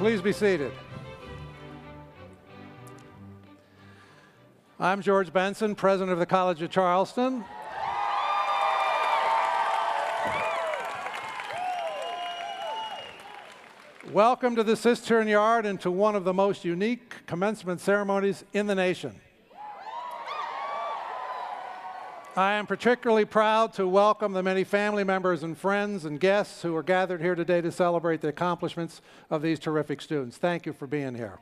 Please be seated. I'm George Benson, president of the College of Charleston. Welcome to the Cistern Yard and to one of the most unique commencement ceremonies in the nation. I am particularly proud to welcome the many family members and friends and guests who are gathered here today to celebrate the accomplishments of these terrific students. Thank you for being here.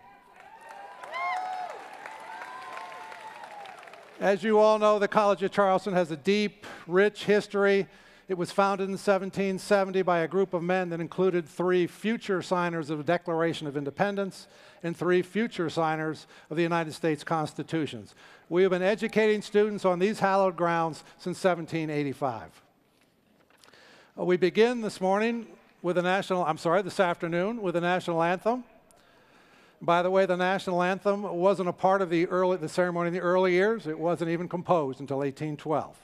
As you all know, the College of Charleston has a deep, rich history. It was founded in 1770 by a group of men that included 3 future signers of the Declaration of Independence and 3 future signers of the United States Constitution. We have been educating students on these hallowed grounds since 1785. We begin this afternoon with the national anthem. By the way, the national anthem wasn't a part of the ceremony in the early years. It wasn't even composed until 1812.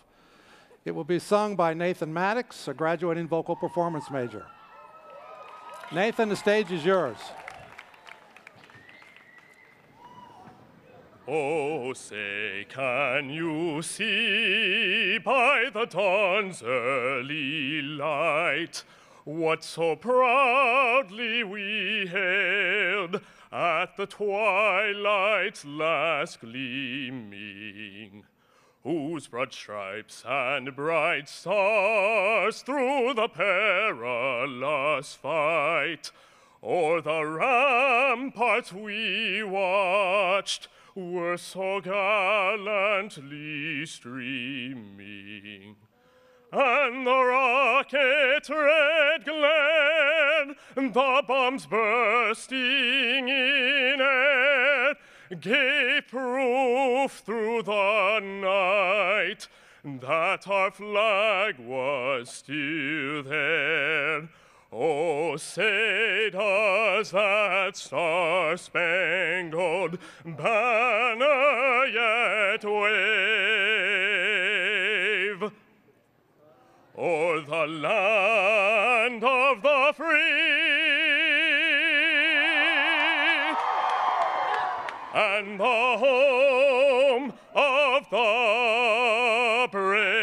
It will be sung by Nathan Maddox, a graduating vocal performance major. Nathan, the stage is yours. Oh, say, can you see by the dawn's early light what so proudly we hailed at the twilight's last gleaming, whose broad stripes and bright stars through the perilous fight o'er the ramparts we watched were so gallantly streaming. And the rocket's red glare, the bombs bursting in it, gave proof through the night that our flag was still there. Oh, say does that star-spangled banner yet wave o'er the land of the free and the home of the brave?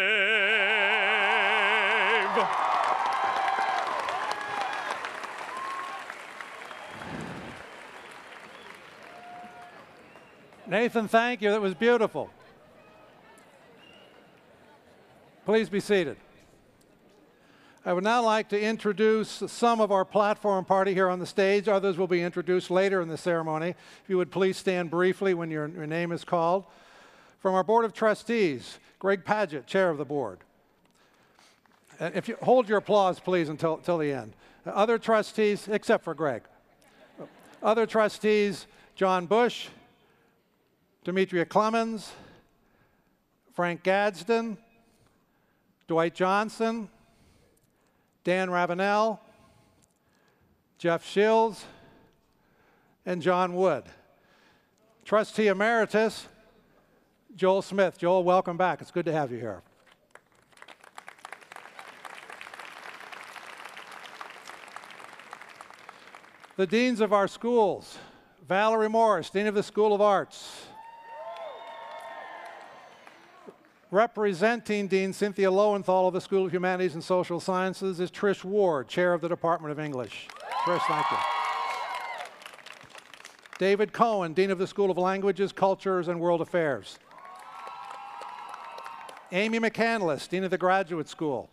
Nathan, thank you. That was beautiful. Please be seated. I would now like to introduce some of our platform party here on the stage. Others will be introduced later in the ceremony. If you would please stand briefly when your name is called. From our Board of Trustees, Greg Padgett, Chair of the Board. If you hold your applause, please, until the end. Other trustees, except for Greg. Other trustees, John Bush, Demetria Clemens, Frank Gadsden, Dwight Johnson, Dan Ravenel, Jeff Shills, and John Wood. Trustee Emeritus, Joel Smith. Joel, welcome back. It's good to have you here. The deans of our schools, Valerie Morris, Dean of the School of Arts. Representing Dean Cynthia Lowenthal of the School of Humanities and Social Sciences is Trish Ward, Chair of the Department of English. Trish, thank you. David Cohen, Dean of the School of Languages, Cultures, and World Affairs. Amy McCandless, Dean of the Graduate School.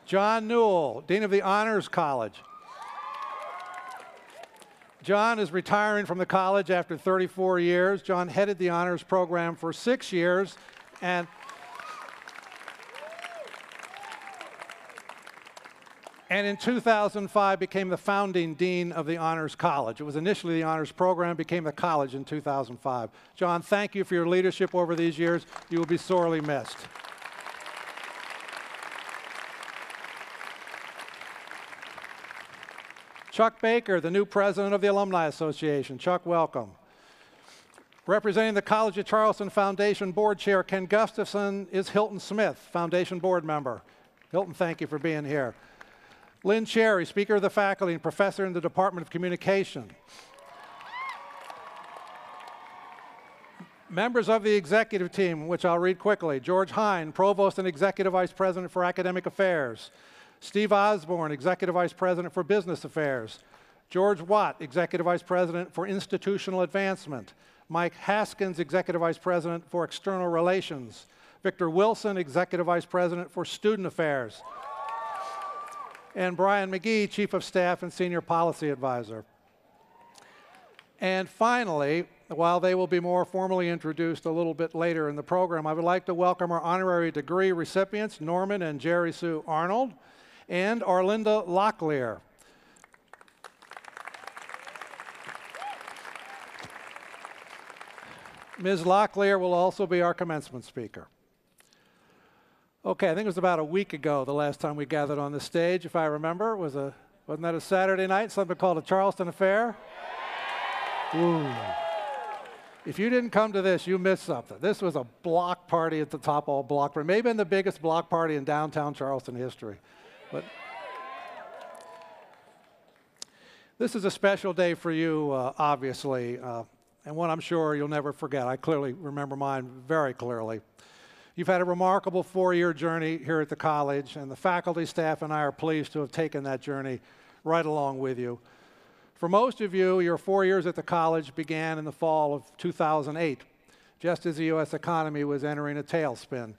John Newell, Dean of the Honors College. John is retiring from the college after 34 years. John headed the honors program for 6 years and in 2005 became the founding dean of the Honors College. It was initially the honors program, became the college in 2005. John, thank you for your leadership over these years. You will be sorely missed. Chuck Baker, the new president of the Alumni Association. Chuck, welcome. Representing the College of Charleston Foundation Board Chair, Ken Gustafson, is Hilton Smith, Foundation Board member. Hilton, thank you for being here. Lynn Cherry, Speaker of the Faculty and Professor in the Department of Communication. Members of the executive team, which I'll read quickly: George Hine, Provost and Executive Vice President for Academic Affairs; Steve Osborne, Executive Vice President for Business Affairs; George Watt, Executive Vice President for Institutional Advancement; Mike Haskins, Executive Vice President for External Relations; Victor Wilson, Executive Vice President for Student Affairs; and Brian McGee, Chief of Staff and Senior Policy Advisor. And finally, while they will be more formally introduced a little bit later in the program, I would like to welcome our honorary degree recipients, Norman and Jerry Sue Arnold, and Arlinda Locklear. Ms. Locklear will also be our commencement speaker. Okay, I think it was about a week ago the last time we gathered on the stage, if I remember. Wasn't that a Saturday night, something called a Charleston Affair? Ooh. If you didn't come to this, you missed something. This was a block party at the top, all block party. Maybe been the biggest block party in downtown Charleston history. But this is a special day for you, obviously, and one I'm sure you'll never forget. I clearly remember mine very clearly. You've had a remarkable 4-year journey here at the college, and the faculty, staff, and I are pleased to have taken that journey right along with you. For most of you, your 4 years at the college began in the fall of 2008, just as the U.S. economy was entering a tailspin.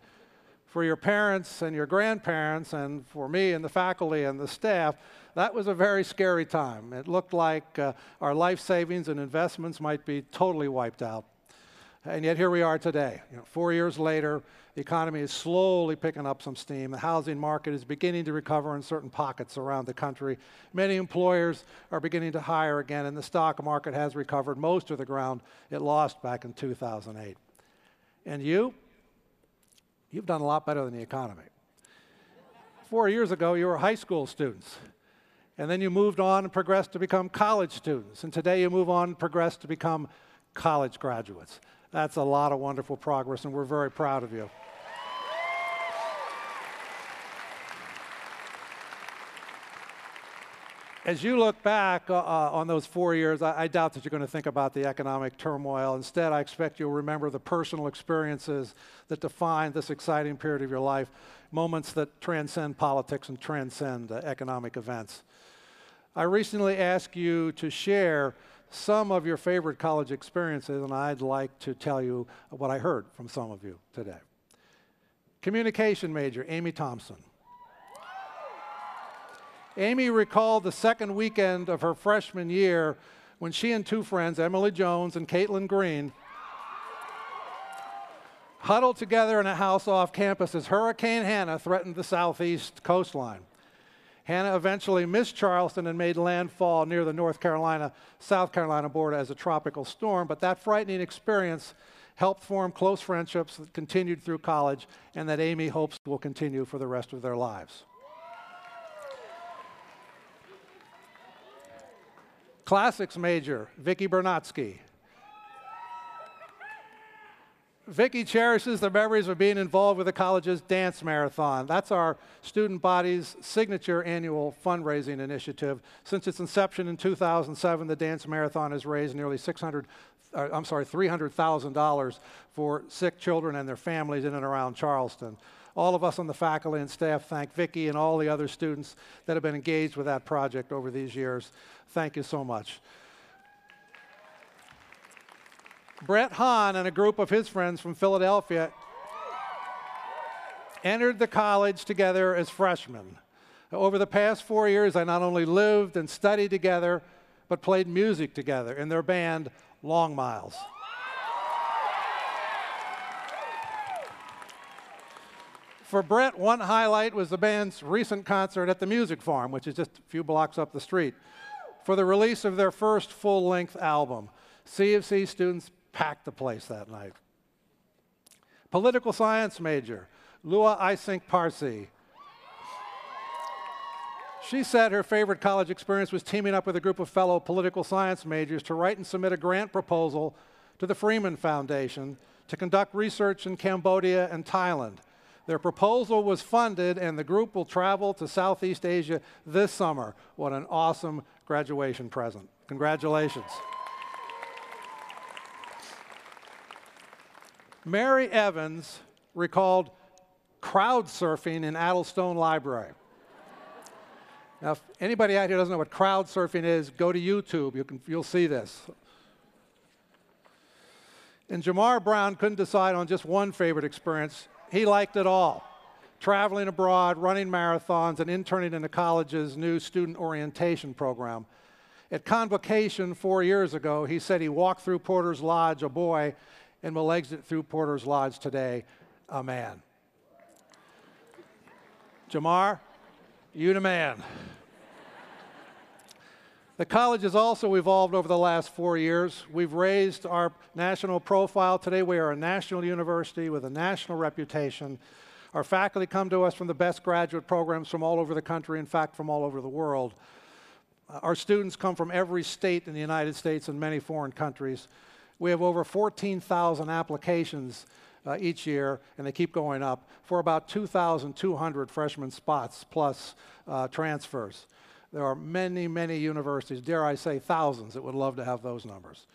For your parents and your grandparents, and for me and the faculty and the staff, that was a very scary time. It looked like our life savings and investments might be totally wiped out. And yet here we are today. 4 years later, the economy is slowly picking up some steam. The housing market is beginning to recover in certain pockets around the country. Many employers are beginning to hire again, and the stock market has recovered most of the ground it lost back in 2008. And you've done a lot better than the economy. 4 years ago, you were high school students. And then you moved on and progressed to become college students. And today you move on and progress to become college graduates. That's a lot of wonderful progress, and we're very proud of you. As you look back on those 4 years, I doubt that you're going to think about the economic turmoil. Instead, I expect you'll remember the personal experiences that define this exciting period of your life, moments that transcend politics and transcend economic events. I recently asked you to share some of your favorite college experiences, and I'd like to tell you what I heard from some of you today. Communication major, Amy Thompson. Amy recalled the second weekend of her freshman year when she and two friends, Emily Jones and Caitlin Green, huddled together in a house off campus as Hurricane Hannah threatened the southeast coastline. Hannah eventually missed Charleston and made landfall near the South Carolina border as a tropical storm, but that frightening experience helped form close friendships that continued through college and that Amy hopes will continue for the rest of their lives. Classics major, Vicki Bernatsky. Vicki cherishes the memories of being involved with the college's dance marathon. That's our student body's signature annual fundraising initiative. Since its inception in 2007, the dance marathon has raised nearly $300,000 for sick children and their families in and around Charleston. All of us on the faculty and staff thank Vicki and all the other students that have been engaged with that project over these years. Thank you so much. Brett Hahn and a group of his friends from Philadelphia entered the college together as freshmen. Over the past 4 years, they not only lived and studied together, but played music together in their band, Long Miles. For Brett, one highlight was the band's recent concert at the Music Farm, which is just a few blocks up the street, for the release of their first full-length album. C of C students packed the place that night. Political science major, Lua Isink Parsi. She said her favorite college experience was teaming up with a group of fellow political science majors to write and submit a grant proposal to the Freeman Foundation to conduct research in Cambodia and Thailand. Their proposal was funded, and the group will travel to Southeast Asia this summer. What an awesome graduation present. Congratulations. Mary Evans recalled crowd surfing in Addlestone Library. Now, if anybody out here doesn't know what crowd surfing is, go to YouTube. You'll see this. And Jamar Brown couldn't decide on just one favorite experience. He liked it all. Traveling abroad, running marathons, and interning in the college's new student orientation program. At convocation 4 years ago, he said he walked through Porter's Lodge a boy and will exit through Porter's Lodge today a man. Jamar, you the man. The college has also evolved over the last 4 years. We've raised our national profile. Today we are a national university with a national reputation. Our faculty come to us from the best graduate programs from all over the country, in fact, from all over the world. Our students come from every state in the United States and many foreign countries. We have over 14,000 applications each year, and they keep going up, for about 2,200 freshman spots plus transfers. There are many, many universities, dare I say thousands, that would love to have those numbers.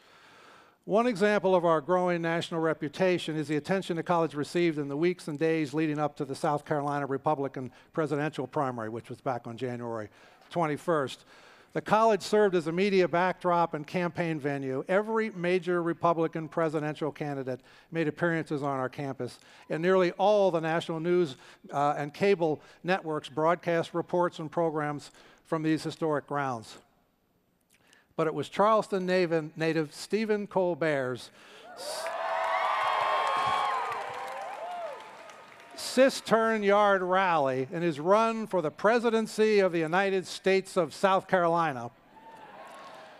One example of our growing national reputation is the attention the college received in the weeks and days leading up to the South Carolina Republican presidential primary, which was back on January 21st. The college served as a media backdrop and campaign venue. Every major Republican presidential candidate made appearances on our campus, and nearly all the national news and cable networks broadcast reports and programs from these historic grounds. But it was Charleston native Stephen Colbert's Cistern Yard rally in his run for the presidency of the United States of South Carolina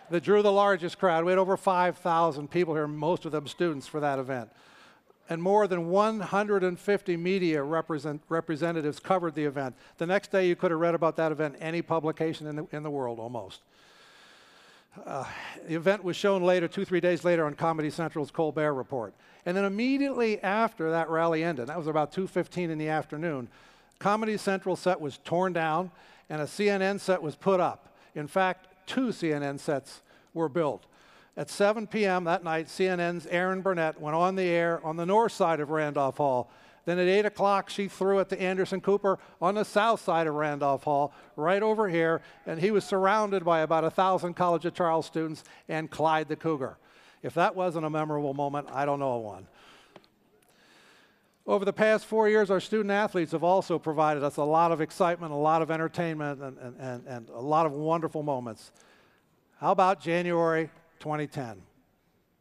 that drew the largest crowd. We had over 5,000 people here, most of them students, for that event. And more than 150 media representatives covered the event. The next day you could have read about that event in any publication in the world, almost. The event was shown later, 2-3 days later, on Comedy Central's Colbert Report. And then immediately after that rally ended, that was about 2:15 in the afternoon, Comedy Central set was torn down and a CNN set was put up. In fact, 2 CNN sets were built. At 7 p.m. that night, CNN's Erin Burnett went on the air on the north side of Randolph Hall. Then at 8 o'clock, she threw it to Anderson Cooper on the south side of Randolph Hall, right over here, and he was surrounded by about 1,000 College of Charleston students and Clyde the Cougar. If that wasn't a memorable moment, I don't know one. Over the past 4 years, our student athletes have also provided us a lot of excitement, a lot of entertainment, and a lot of wonderful moments. How about January 2010?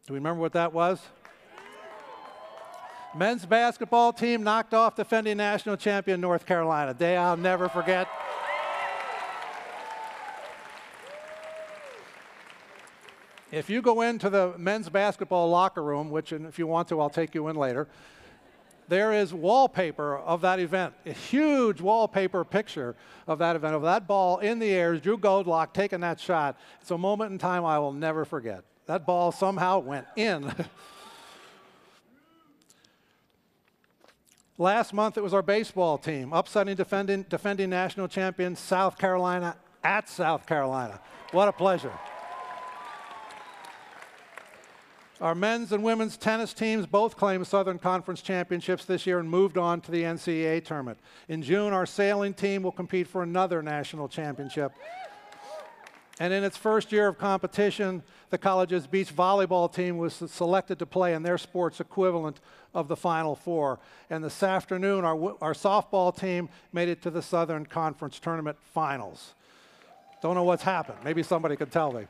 Do we remember what that was? Men's basketball team knocked off defending national champion North Carolina. Day I'll never forget. If you go into the men's basketball locker room, which if you want to, I'll take you in later, there is wallpaper of that event, a huge wallpaper picture of that event, of that ball in the air, Drew Goldlock taking that shot. It's a moment in time I will never forget. That ball somehow went in. Last month, it was our baseball team, upsetting defending national champion South Carolina at South Carolina. What a pleasure. Our men's and women's tennis teams both claimed Southern Conference championships this year and moved on to the NCAA tournament. In June, our sailing team will compete for another national championship. And in its first year of competition, the college's beach volleyball team was selected to play in their sports equivalent of the Final Four. And this afternoon, our softball team made it to the Southern Conference tournament finals. Don't know what's happened. Maybe somebody could tell me.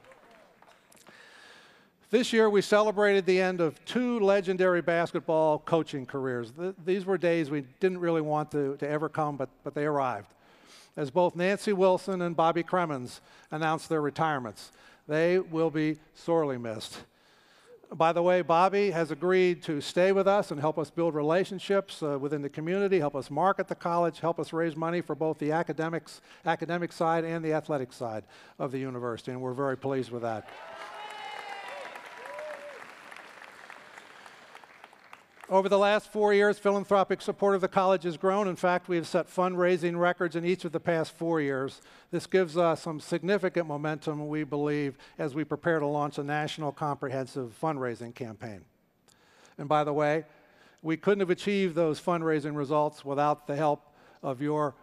This year, we celebrated the end of 2 legendary basketball coaching careers. These were days we didn't really want to ever come, but they arrived. As both Nancy Wilson and Bobby Cremens announced their retirements. They will be sorely missed. By the way, Bobby has agreed to stay with us and help us build relationships within the community, help us market the college, help us raise money for both the academic side and the athletic side of the university, and we're very pleased with that. Over the last 4 years, philanthropic support of the college has grown. In fact, we have set fundraising records in each of the past 4 years. This gives us some significant momentum, we believe, as we prepare to launch a national comprehensive fundraising campaign. And by the way, we couldn't have achieved those fundraising results without the help of your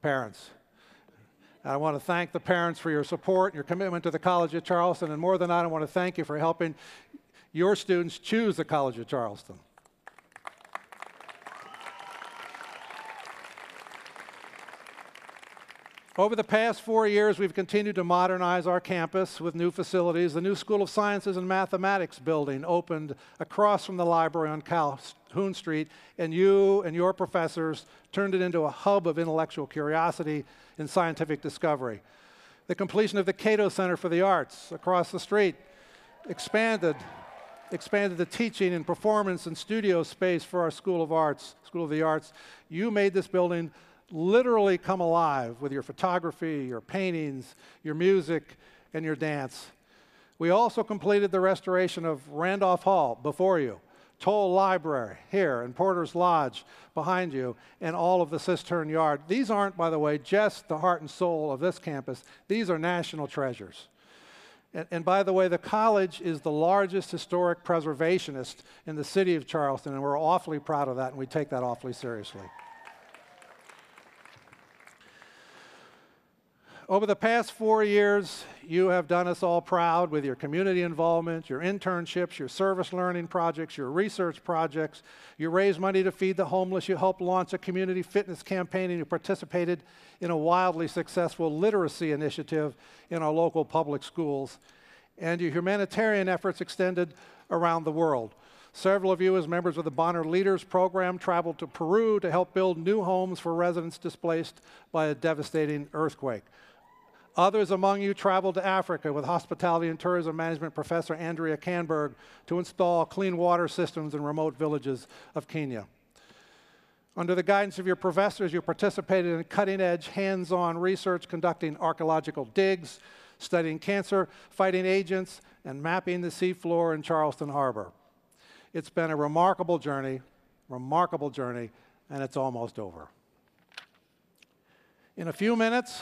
parents. And I want to thank the parents for your support, your commitment to the College of Charleston, and more than that, I want to thank you for helping your students choose the College of Charleston. Over the past 4 years, we've continued to modernize our campus with new facilities. The new School of Sciences and Mathematics building opened across from the library on Calhoun Street, and you and your professors turned it into a hub of intellectual curiosity and scientific discovery. The completion of the Cato Center for the Arts across the street expanded the teaching and performance and studio space for our School of the Arts. You made this building literally come alive with your photography, your paintings, your music, and your dance. We also completed the restoration of Randolph Hall before you, Toll Library here, and Porter's Lodge behind you, and all of the Cistern Yard. These aren't, by the way, just the heart and soul of this campus. These are national treasures. And by the way, the college is the largest historic preservationist in the city of Charleston, and we're awfully proud of that, and we take that awfully seriously. Over the past 4 years, you have done us all proud with your community involvement, your internships, your service learning projects, your research projects. You raised money to feed the homeless. You helped launch a community fitness campaign, and you participated in a wildly successful literacy initiative in our local public schools. And your humanitarian efforts extended around the world. Several of you, as members of the Bonner Leaders Program, traveled to Peru to help build new homes for residents displaced by a devastating earthquake. Others among you traveled to Africa with hospitality and tourism management professor Andrea Canberg to install clean water systems in remote villages of Kenya. Under the guidance of your professors, you participated in cutting-edge, hands-on research conducting archaeological digs, studying cancer-fighting agents, and mapping the seafloor in Charleston Harbor. It's been a remarkable journey, and it's almost over. In a few minutes,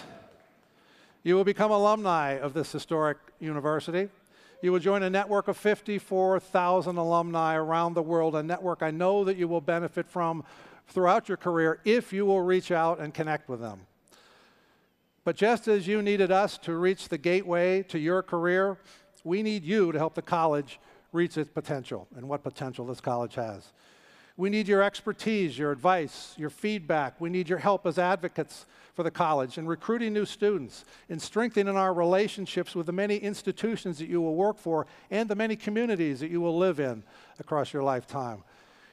you will become alumni of this historic university. You will join a network of 54,000 alumni around the world, a network I know that you will benefit from throughout your career if you will reach out and connect with them. But just as you needed us to reach the gateway to your career, we need you to help the college reach its potential, and what potential this college has. We need your expertise, your advice, your feedback. We need your help as advocates for the college in recruiting new students, in strengthening our relationships with the many institutions that you will work for and the many communities that you will live in across your lifetime.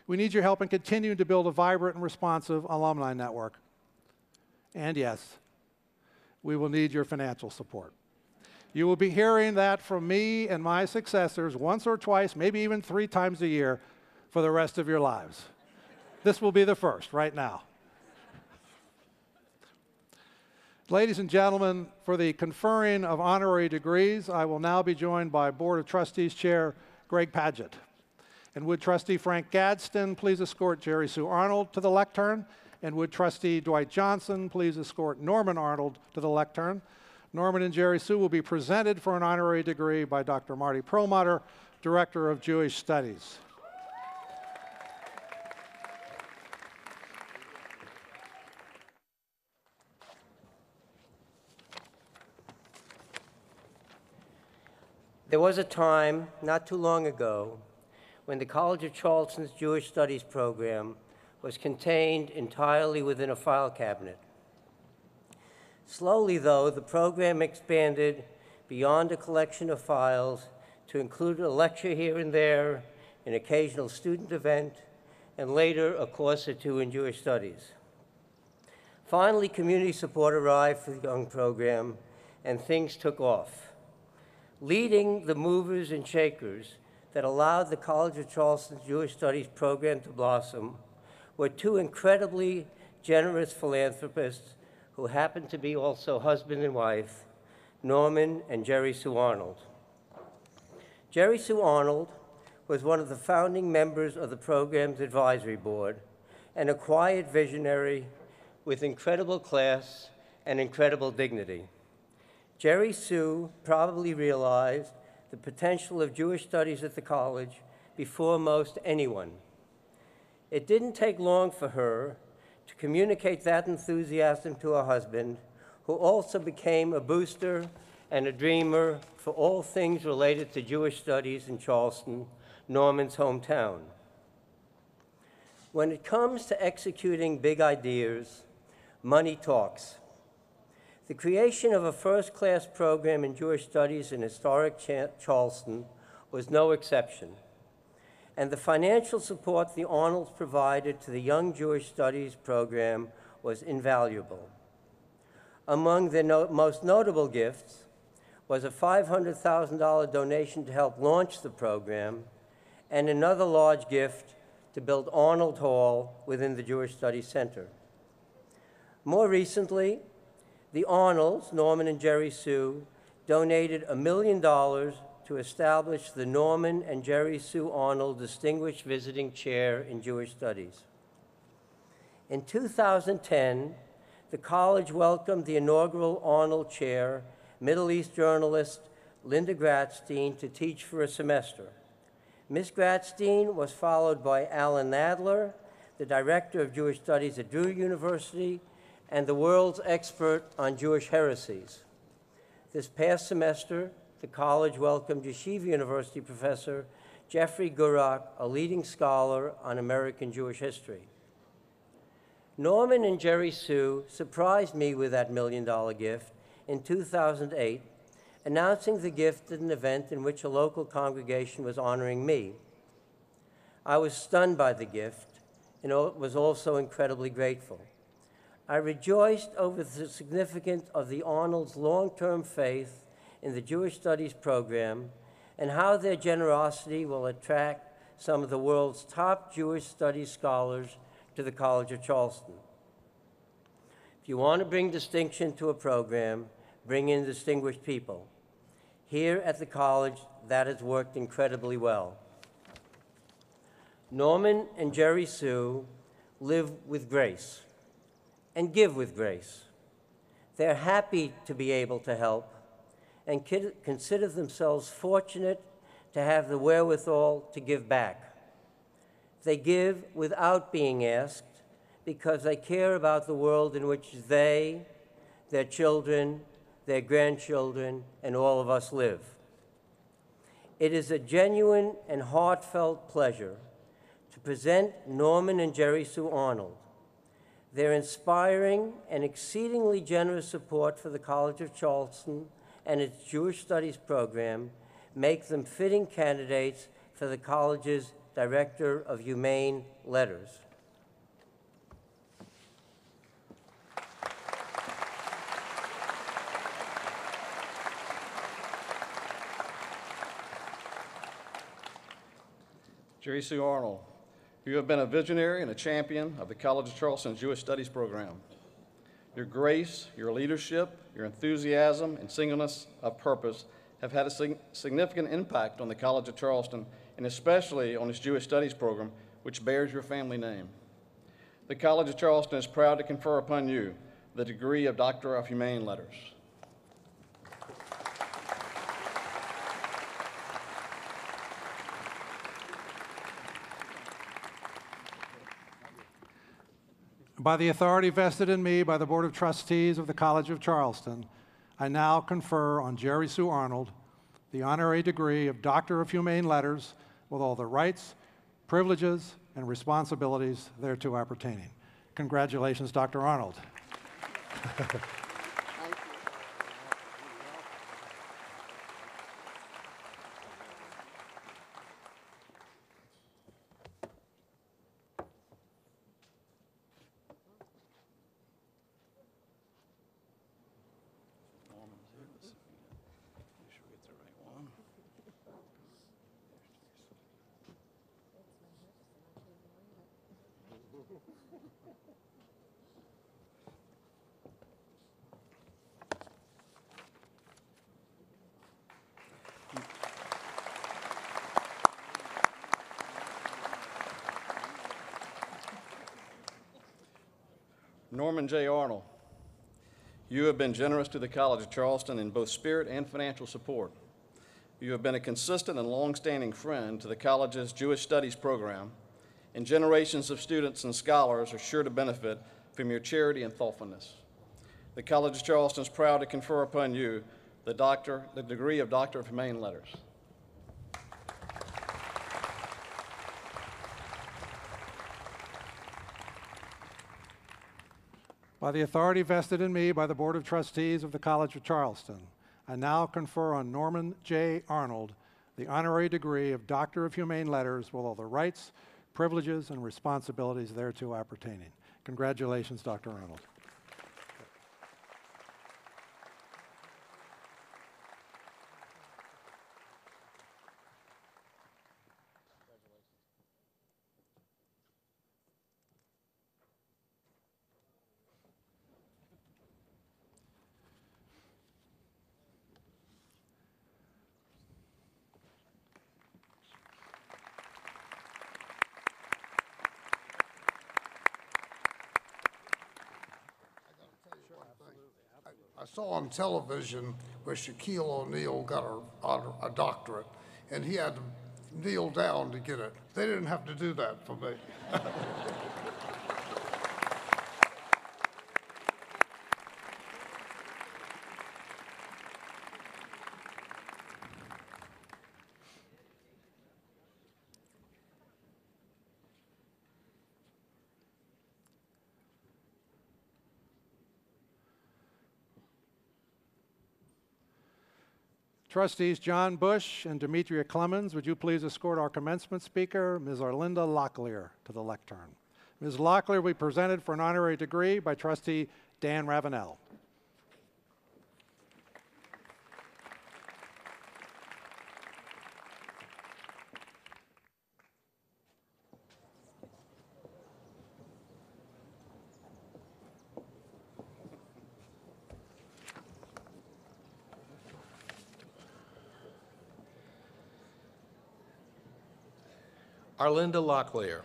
We need your help in continuing to build a vibrant and responsive alumni network. And yes, we will need your financial support. You will be hearing that from me and my successors once or twice, maybe even 3 times a year for the rest of your lives. This will be the first right now. Ladies and gentlemen, for the conferring of honorary degrees, I will now be joined by Board of Trustees Chair Greg Padgett. And would Trustee Frank Gadsden please escort Jerry Sue Arnold to the lectern? And would Trustee Dwight Johnson please escort Norman Arnold to the lectern? Norman and Jerry Sue will be presented for an honorary degree by Dr. Marty Perlmutter, Director of Jewish Studies. There was a time, not too long ago, when the College of Charleston's Jewish Studies program was contained entirely within a file cabinet. Slowly, though, the program expanded beyond a collection of files to include a lecture here and there, an occasional student event, and later a course or two in Jewish studies. Finally, community support arrived for the young program, and things took off. Leading the movers and shakers that allowed the College of Charleston's Jewish Studies program to blossom were 2 incredibly generous philanthropists who happened to be also husband and wife, Norman and Jerry Sue Arnold. Jerry Sue Arnold was one of the founding members of the program's advisory board and a quiet visionary with incredible class and incredible dignity. Jerry Sue probably realized the potential of Jewish studies at the college before most anyone. It didn't take long for her to communicate that enthusiasm to her husband, who also became a booster and a dreamer for all things related to Jewish studies in Charleston, Norman's hometown. When it comes to executing big ideas, money talks. The creation of a first-class program in Jewish studies in historic Charleston was no exception, and the financial support the Arnolds provided to the Young Jewish Studies program was invaluable. Among their most notable gifts was a $500,000 donation to help launch the program and another large gift to build Arnold Hall within the Jewish Studies Center. More recently, the Arnolds, Norman and Jerry Sue, donated $1 million to establish the Norman and Jerry Sue Arnold Distinguished Visiting Chair in Jewish Studies. In 2010, the college welcomed the inaugural Arnold Chair, Middle East journalist Linda Gratstein, to teach for a semester. Ms. Gratstein was followed by Alan Nadler, the director of Jewish Studies at Drew University, and the world's expert on Jewish heresies. This past semester, the college welcomed Yeshiva University professor Jeffrey Gurak, a leading scholar on American Jewish history. Norman and Jerry Sue surprised me with that $1 million gift in 2008, announcing the gift at an event in which a local congregation was honoring me. I was stunned by the gift and was also incredibly grateful. I rejoiced over the significance of the Arnolds' long-term faith in the Jewish Studies program and how their generosity will attract some of the world's top Jewish Studies scholars to the College of Charleston. If you want to bring distinction to a program, bring in distinguished people. Here at the college, that has worked incredibly well. Norman and Jerry Sue live with grace and give with grace. They're happy to be able to help and consider themselves fortunate to have the wherewithal to give back. They give without being asked because they care about the world in which they, their children, their grandchildren, and all of us live. It is a genuine and heartfelt pleasure to present Norman and Jerry Sue Arnold. Their inspiring and exceedingly generous support for the College of Charleston and its Jewish Studies program make them fitting candidates for the college's Director of Humane Letters. Jerry Sue Arnold, you have been a visionary and a champion of the College of Charleston Jewish Studies program. Your grace, your leadership, your enthusiasm, and singleness of purpose have had a significant impact on the College of Charleston, and especially on its Jewish Studies program, which bears your family name. The College of Charleston is proud to confer upon you the degree of Doctor of Humane Letters. By the authority vested in me by the Board of Trustees of the College of Charleston, I now confer on Jerry Sue Arnold the honorary degree of Doctor of Humane Letters with all the rights, privileges, and responsibilities thereto appertaining. Congratulations, Dr. Arnold. Norman J. Arnold, you have been generous to the College of Charleston in both spirit and financial support. You have been a consistent and long-standing friend to the college's Jewish Studies program, and generations of students and scholars are sure to benefit from your charity and thoughtfulness. The College of Charleston is proud to confer upon you the degree of Doctor of Humane Letters. By the authority vested in me by the Board of Trustees of the College of Charleston, I now confer on Norman J. Arnold the honorary degree of Doctor of Humane Letters with all the rights, privileges, and responsibilities thereto appertaining. Congratulations, Dr. Arnold. I saw on television where Shaquille O'Neal got a doctorate, and he had to kneel down to get it. They didn't have to do that for me. Trustees John Bush and Demetria Clemens, would you please escort our commencement speaker, Ms. Arlinda Locklear, to the lectern. Ms. Locklear will be presented for an honorary degree by Trustee Dan Ravenel. Arlinda Locklear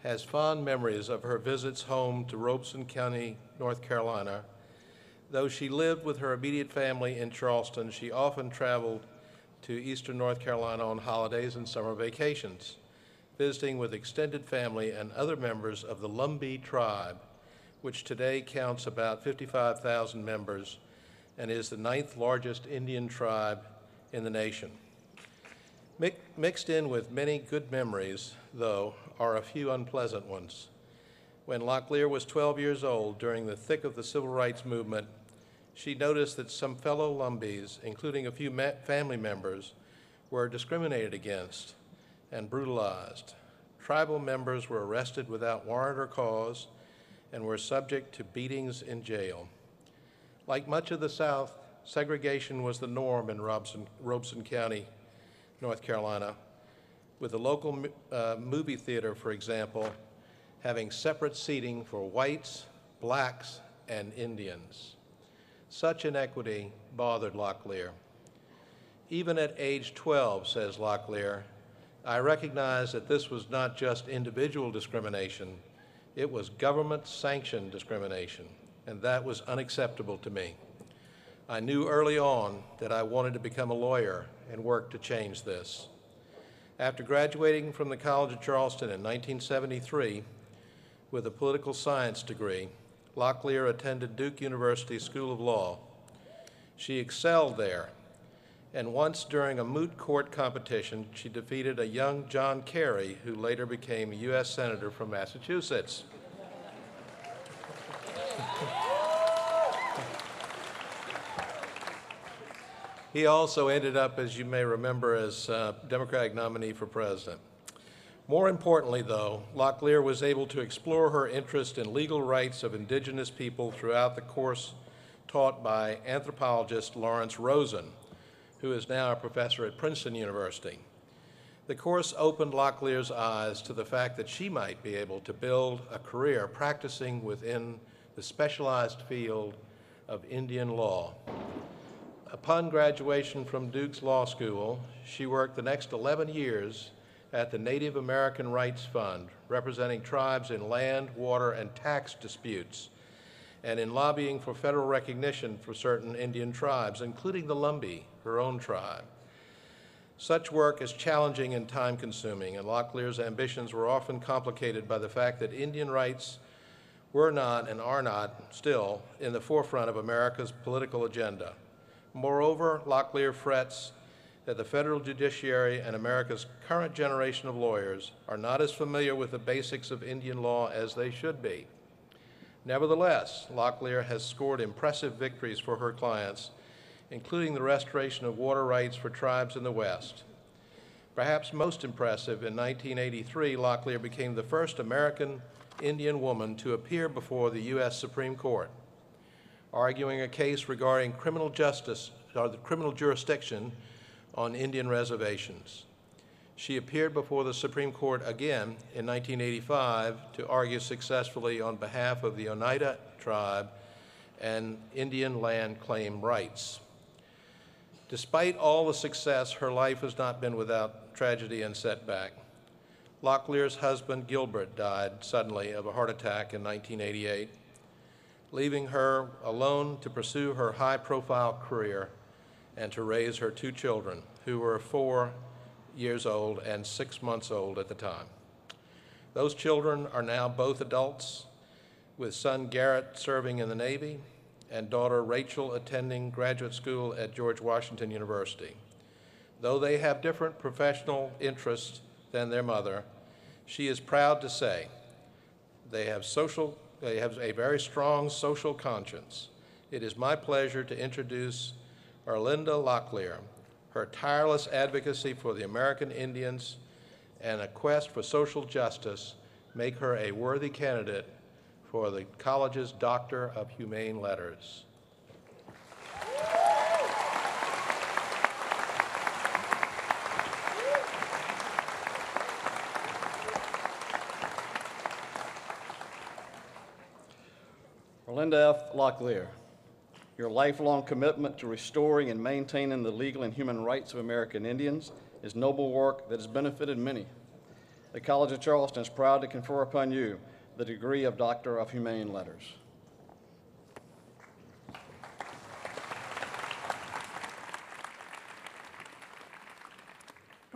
has fond memories of her visits home to Robeson County, North Carolina. Though she lived with her immediate family in Charleston, she often traveled to eastern North Carolina on holidays and summer vacations, visiting with extended family and other members of the Lumbee tribe, which today counts about 55,000 members and is the 9th largest Indian tribe in the nation. Mixed in with many good memories, though, are a few unpleasant ones. When Locklear was 12 years old, during the thick of the civil rights movement, she noticed that some fellow Lumbees, including a few family members, were discriminated against and brutalized. Tribal members were arrested without warrant or cause and were subject to beatings in jail. Like much of the South, segregation was the norm in Robeson County, North Carolina, with the local movie theater, for example, having separate seating for whites, blacks, and Indians. Such inequity bothered Locklear. Even at age 12, says Locklear, I recognized that this was not just individual discrimination, it was government-sanctioned discrimination, and that was unacceptable to me. I knew early on that I wanted to become a lawyer and work to change this. After graduating from the College of Charleston in 1973 with a political science degree, Locklear attended Duke University School of Law. She excelled there, and once during a moot court competition, she defeated a young John Kerry, who later became a U.S. Senator from Massachusetts. He also ended up, as you may remember, as Democratic nominee for president. More importantly, though, Locklear was able to explore her interest in legal rights of indigenous people throughout the course taught by anthropologist Lawrence Rosen, who is now a professor at Princeton University. The course opened Locklear's eyes to the fact that she might be able to build a career practicing within the specialized field of Indian law. Upon graduation from Duke's Law School, she worked the next 11 years at the Native American Rights Fund, representing tribes in land, water, and tax disputes and in lobbying for federal recognition for certain Indian tribes, including the Lumbee, her own tribe. Such work is challenging and time-consuming, and Locklear's ambitions were often complicated by the fact that Indian rights were not and are not still in the forefront of America's political agenda. Moreover, Locklear frets that the federal judiciary and America's current generation of lawyers are not as familiar with the basics of Indian law as they should be. Nevertheless, Locklear has scored impressive victories for her clients, including the restoration of water rights for tribes in the West. Perhaps most impressive, in 1983, Locklear became the first American Indian woman to appear before the U.S. Supreme Court, arguing a case regarding criminal justice, or the criminal jurisdiction on Indian reservations. She appeared before the Supreme Court again in 1985 to argue successfully on behalf of the Oneida tribe and Indian land claim rights. Despite all the success, her life has not been without tragedy and setback. Locklear's husband, Gilbert, died suddenly of a heart attack in 1988, leaving her alone to pursue her high-profile career and to raise her two children, who were 4 years old and 6 months old at the time. Those children are now both adults, with son Garrett serving in the Navy and daughter Rachel attending graduate school at George Washington University. Though they have different professional interests than their mother, she is proud to say they have a very strong social conscience. It is my pleasure to introduce Arlinda Locklear. Her tireless advocacy for the American Indians and a quest for social justice make her a worthy candidate for the college's Doctor of Humane Letters. Arlinda F. Locklear, your lifelong commitment to restoring and maintaining the legal and human rights of American Indians is noble work that has benefited many. The College of Charleston is proud to confer upon you the degree of Doctor of Humane Letters.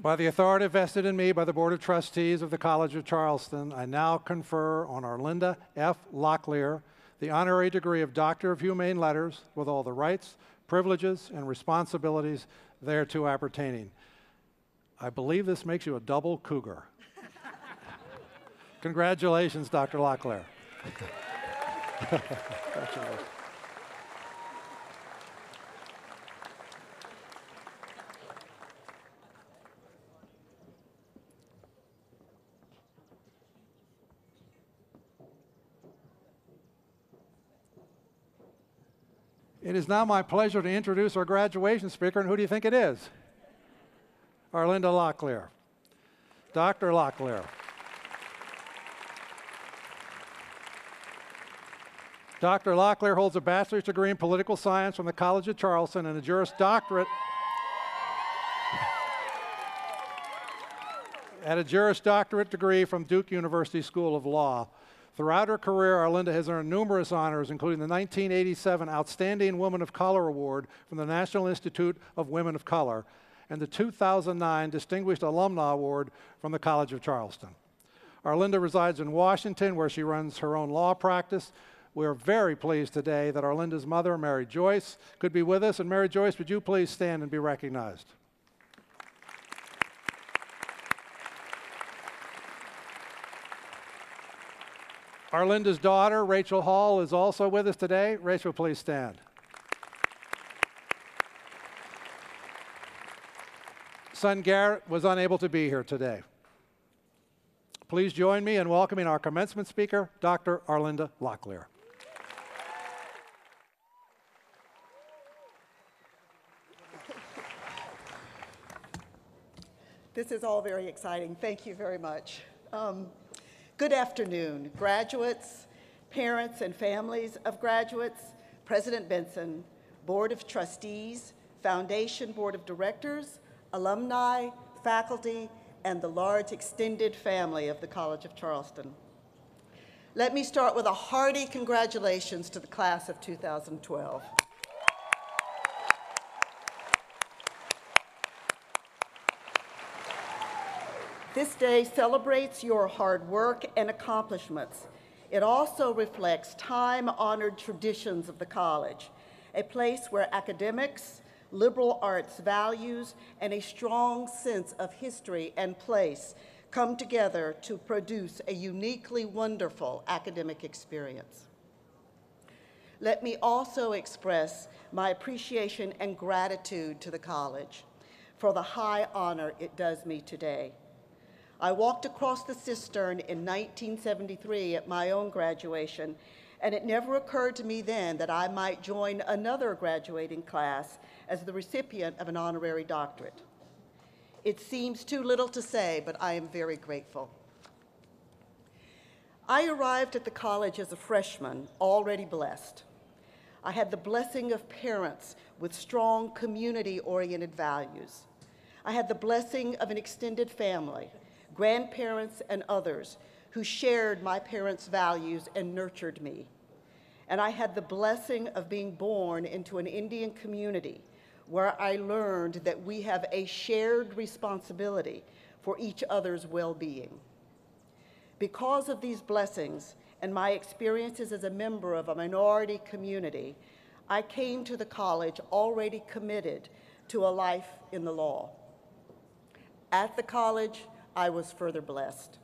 By the authority vested in me by the Board of Trustees of the College of Charleston, I now confer on Arlinda F. Locklear the honorary degree of Doctor of Humane Letters with all the rights, privileges, and responsibilities thereto appertaining. I believe this makes you a double cougar. Congratulations, Dr. Locklear. Congratulations. It is now my pleasure to introduce our graduation speaker, and who do you think it is? Arlinda Locklear. Dr. Locklear. Dr. Locklear holds a bachelor's degree in political science from the College of Charleston and a Juris Doctorate degree from Duke University School of Law. Throughout her career, Arlinda has earned numerous honors, including the 1987 Outstanding Woman of Color Award from the National Institute of Women of Color and the 2009 Distinguished Alumna Award from the College of Charleston. Arlinda resides in Washington, where she runs her own law practice. We're very pleased today that Arlinda's mother, Mary Joyce, could be with us. And Mary Joyce, would you please stand and be recognized? Arlinda's daughter, Rachel Hall, is also with us today. Rachel, please stand. Son Garrett was unable to be here today. Please join me in welcoming our commencement speaker, Dr. Arlinda Locklear. This is all very exciting. Thank you very much. Good afternoon, graduates, parents, and families of graduates, President Benson, Board of Trustees, Foundation Board of Directors, alumni, faculty, and the large extended family of the College of Charleston. Let me start with a hearty congratulations to the class of 2012. This day celebrates your hard work and accomplishments. It also reflects time-honored traditions of the college, a place where academics, liberal arts values, and a strong sense of history and place come together to produce a uniquely wonderful academic experience. Let me also express my appreciation and gratitude to the college for the high honor it does me today. I walked across the Cistern in 1973 at my own graduation, and it never occurred to me then that I might join another graduating class as the recipient of an honorary doctorate. It seems too little to say, but I am very grateful. I arrived at the college as a freshman, already blessed. I had the blessing of parents with strong community-oriented values. I had the blessing of an extended family, grandparents and others who shared my parents' values and nurtured me. And I had the blessing of being born into an Indian community where I learned that we have a shared responsibility for each other's well-being. Because of these blessings and my experiences as a member of a minority community, I came to the college already committed to a life in the law. At the college, I was further blessed.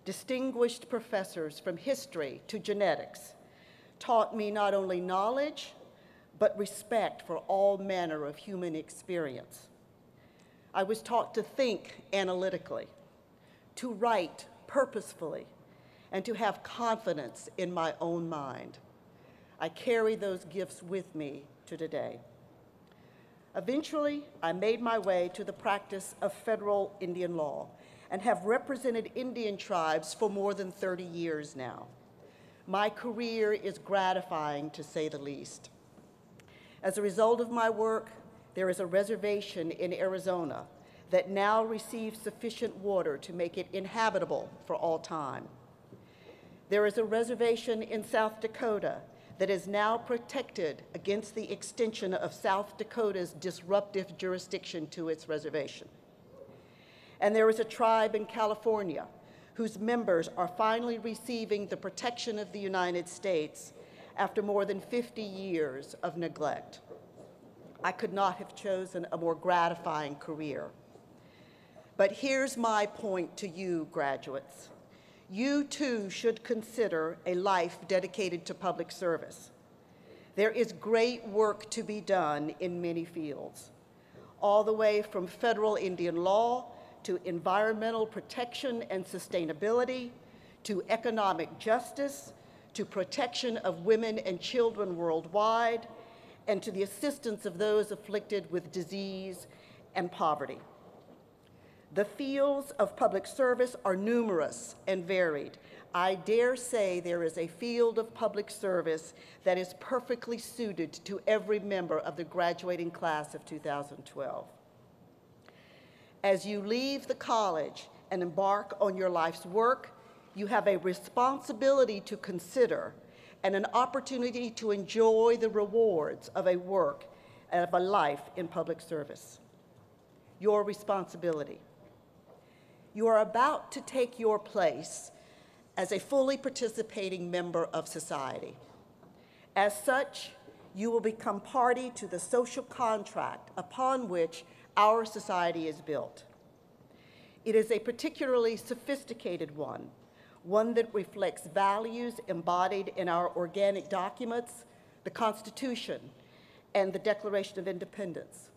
Distinguished professors from history to genetics taught me not only knowledge, but respect for all manner of human experience. I was taught to think analytically, to write purposefully, and to have confidence in my own mind. I carry those gifts with me to today. Eventually, I made my way to the practice of federal Indian law and have represented Indian tribes for more than 30 years now. My career is gratifying, to say the least. As a result of my work, there is a reservation in Arizona that now receives sufficient water to make it inhabitable for all time. There is a reservation in South Dakota that is now protected against the extension of South Dakota's disruptive jurisdiction to its reservation. And there is a tribe in California whose members are finally receiving the protection of the United States after more than 50 years of neglect. I could not have chosen a more gratifying career. But here's my point to you, graduates. You too should consider a life dedicated to public service. There is great work to be done in many fields, all the way from federal Indian law to environmental protection and sustainability, to economic justice, to protection of women and children worldwide, and to the assistance of those afflicted with disease and poverty. The fields of public service are numerous and varied. I dare say there is a field of public service that is perfectly suited to every member of the graduating class of 2012. As you leave the college and embark on your life's work, you have a responsibility to consider and an opportunity to enjoy the rewards of a work and of a life in public service. Your responsibility. You are about to take your place as a fully participating member of society. As such, you will become party to the social contract upon which our society is built. It is a particularly sophisticated one that reflects values embodied in our organic documents, the Constitution, and the Declaration of Independence,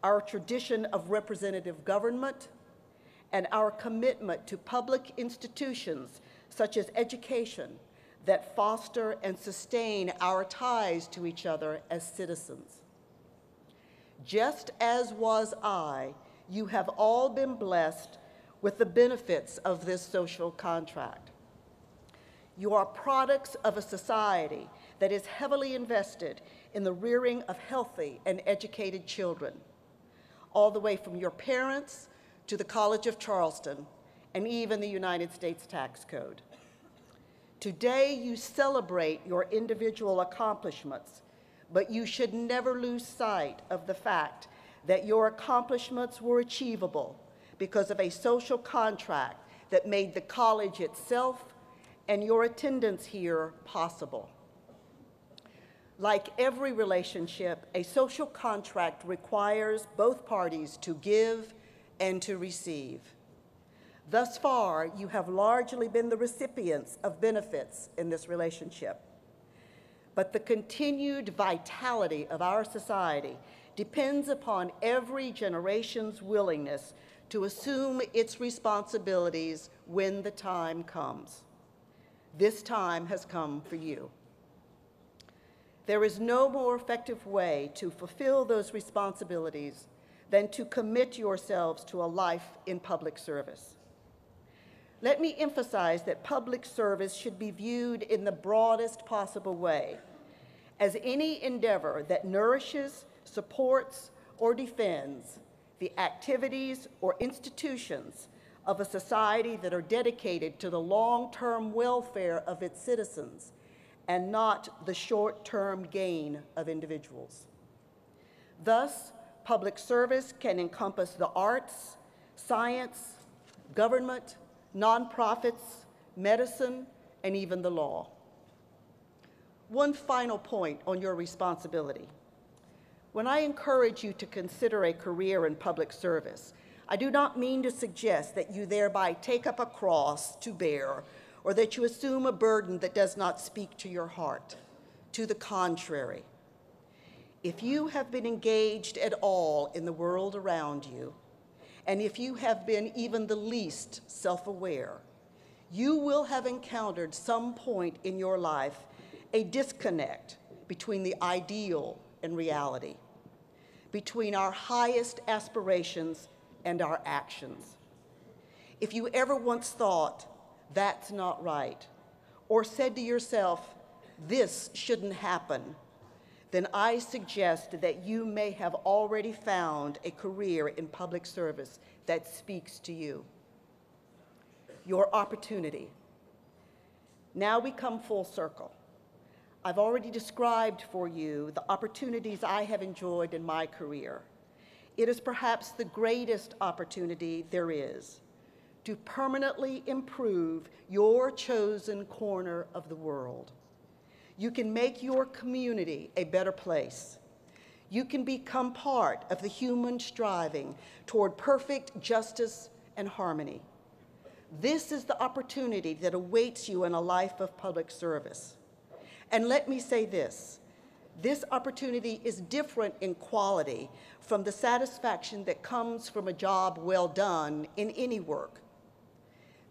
our tradition of representative government, and our commitment to public institutions such as education that foster and sustain our ties to each other as citizens. Just as was I, you have all been blessed with the benefits of this social contract. You are products of a society that is heavily invested in the rearing of healthy and educated children, all the way from your parents to the College of Charleston, and even the United States tax code. Today, you celebrate your individual accomplishments, but you should never lose sight of the fact that your accomplishments were achievable because of a social contract that made the college itself and your attendance here possible. Like every relationship, a social contract requires both parties to give and to receive. Thus far, you have largely been the recipients of benefits in this relationship. But the continued vitality of our society depends upon every generation's willingness to assume its responsibilities when the time comes. This time has come for you. There is no more effective way to fulfill those responsibilities than to commit yourselves to a life in public service. Let me emphasize that public service should be viewed in the broadest possible way, as any endeavor that nourishes, supports, or defends the activities or institutions of a society that are dedicated to the long-term welfare of its citizens and not the short-term gain of individuals. Thus, public service can encompass the arts, science, government, nonprofits, medicine, and even the law. One final point on your responsibility. When I encourage you to consider a career in public service, I do not mean to suggest that you thereby take up a cross to bear or that you assume a burden that does not speak to your heart. To the contrary, if you have been engaged at all in the world around you, and if you have been even the least self-aware, you will have encountered some point in your life a disconnect between the ideal and reality, between our highest aspirations and our actions. If you ever once thought, that's not right, or said to yourself, this shouldn't happen, then I suggest that you may have already found a career in public service that speaks to you. Your opportunity. Now we come full circle. I've already described for you the opportunities I have enjoyed in my career. It is perhaps the greatest opportunity there is to permanently improve your chosen corner of the world. You can make your community a better place. You can become part of the human striving toward perfect justice and harmony. This is the opportunity that awaits you in a life of public service. And let me say this opportunity is different in quality from the satisfaction that comes from a job well done in any work.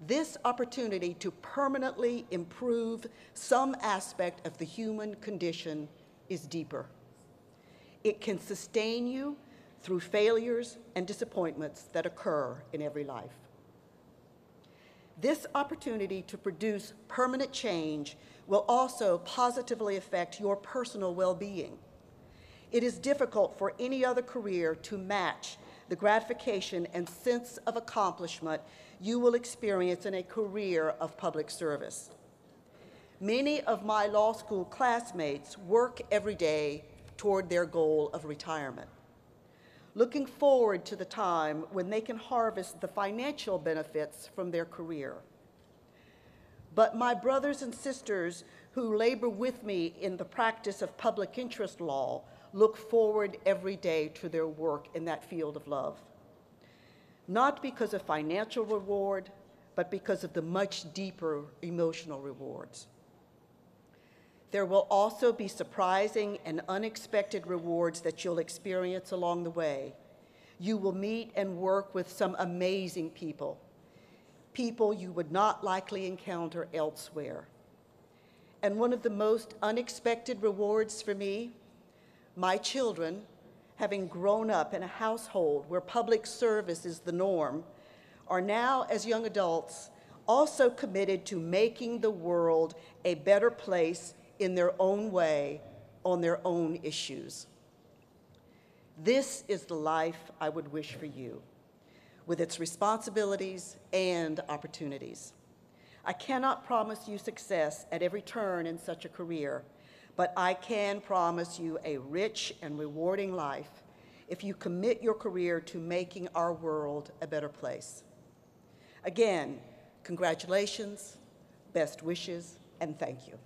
This opportunity to permanently improve some aspect of the human condition is deeper. It can sustain you through failures and disappointments that occur in every life. This opportunity to produce permanent change will also positively affect your personal well-being. It is difficult for any other career to match the gratification and sense of accomplishment you will experience in a career of public service. Many of my law school classmates work every day toward their goal of retirement, looking forward to the time when they can harvest the financial benefits from their career. But my brothers and sisters who labor with me in the practice of public interest law look forward every day to their work in that field of love. Not because of financial reward, but because of the much deeper emotional rewards. There will also be surprising and unexpected rewards that you'll experience along the way. You will meet and work with some amazing people, people you would not likely encounter elsewhere. And one of the most unexpected rewards for me, my children, having grown up in a household where public service is the norm, are now, as young adults, also committed to making the world a better place in their own way, on their own issues. This is the life I would wish for you, with its responsibilities and opportunities. I cannot promise you success at every turn in such a career, but I can promise you a rich and rewarding life if you commit your career to making our world a better place. Again, congratulations, best wishes, and thank you.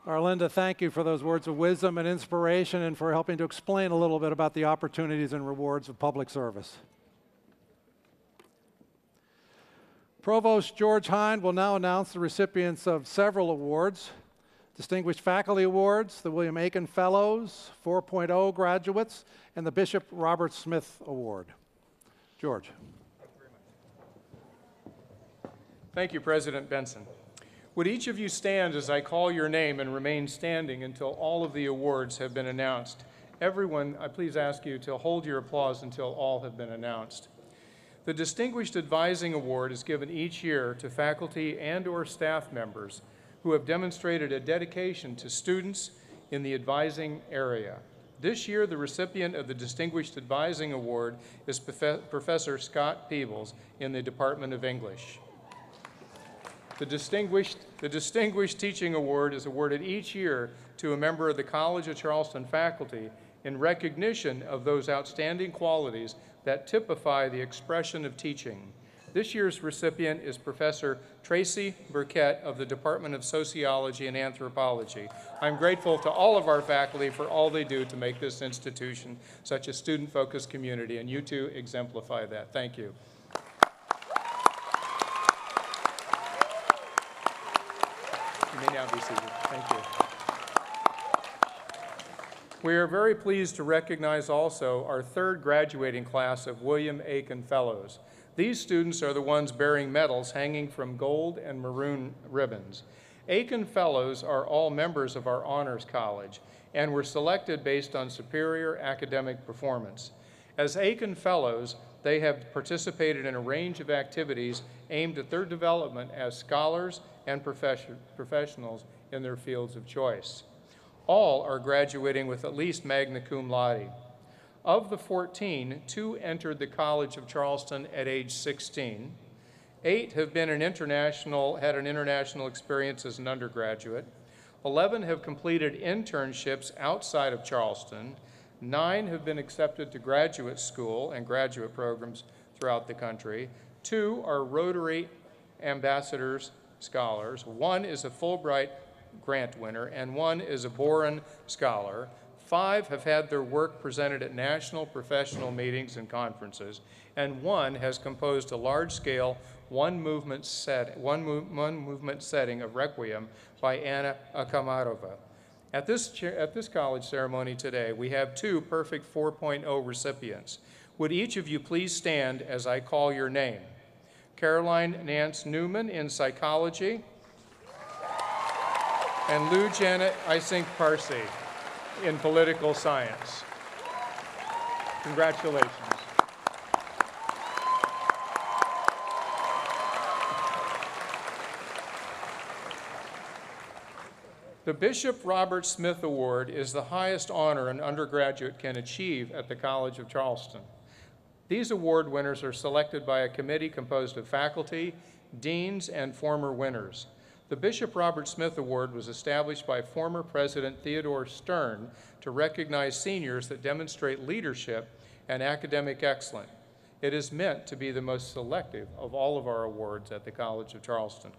Arlinda, thank you for those words of wisdom and inspiration and for helping to explain a little bit about the opportunities and rewards of public service. Provost George Hind will now announce the recipients of several awards: Distinguished Faculty Awards, the William Aiken Fellows, 4.0 graduates, and the Bishop Robert Smith Award. George. Thank you, President Benson. Would each of you stand as I call your name and remain standing until all of the awards have been announced? Everyone, I please ask you to hold your applause until all have been announced. The Distinguished Advising Award is given each year to faculty and/or staff members who have demonstrated a dedication to students in the advising area. This year, the recipient of the Distinguished Advising Award is Professor Scott Peebles in the Department of English. The Distinguished Teaching Award is awarded each year to a member of the College of Charleston faculty in recognition of those outstanding qualities that typify the expression of teaching. This year's recipient is Professor Tracy Burkett of the Department of Sociology and Anthropology. I'm grateful to all of our faculty for all they do to make this institution such a student-focused community, and you too exemplify that. Thank you. You may now be seated. Thank you. We are very pleased to recognize also our third graduating class of William Aiken Fellows. These students are the ones bearing medals hanging from gold and maroon ribbons. Aiken Fellows are all members of our Honors College and were selected based on superior academic performance. As Aiken Fellows, they have participated in a range of activities aimed at their development as scholars and professionals in their fields of choice. All are graduating with at least magna cum laude. Of the 14, 2 entered the College of Charleston at age 16. 8 have been had an international experience as an undergraduate. 11 have completed internships outside of Charleston. 9 have been accepted to graduate school and graduate programs throughout the country. 2 are Rotary Ambassadors Scholars. 1 is a Fulbright grant winner, and 1 is a Boren Scholar. 5 have had their work presented at national professional meetings and conferences, and 1 has composed a large-scale one-movement setting of Requiem by Anna Akhmatova. At this college ceremony today, we have 2 Perfect 4.0 recipients. Would each of you please stand as I call your name? Caroline Nance Newman in psychology, and Lou Janet Isink Parsi in political science. Congratulations. The Bishop Robert Smith Award is the highest honor an undergraduate can achieve at the College of Charleston. These award winners are selected by a committee composed of faculty, deans, and former winners. The Bishop Robert Smith Award was established by former President Theodore Stern to recognize seniors that demonstrate leadership and academic excellence. It is meant to be the most selective of all of our awards at the College of Charleston.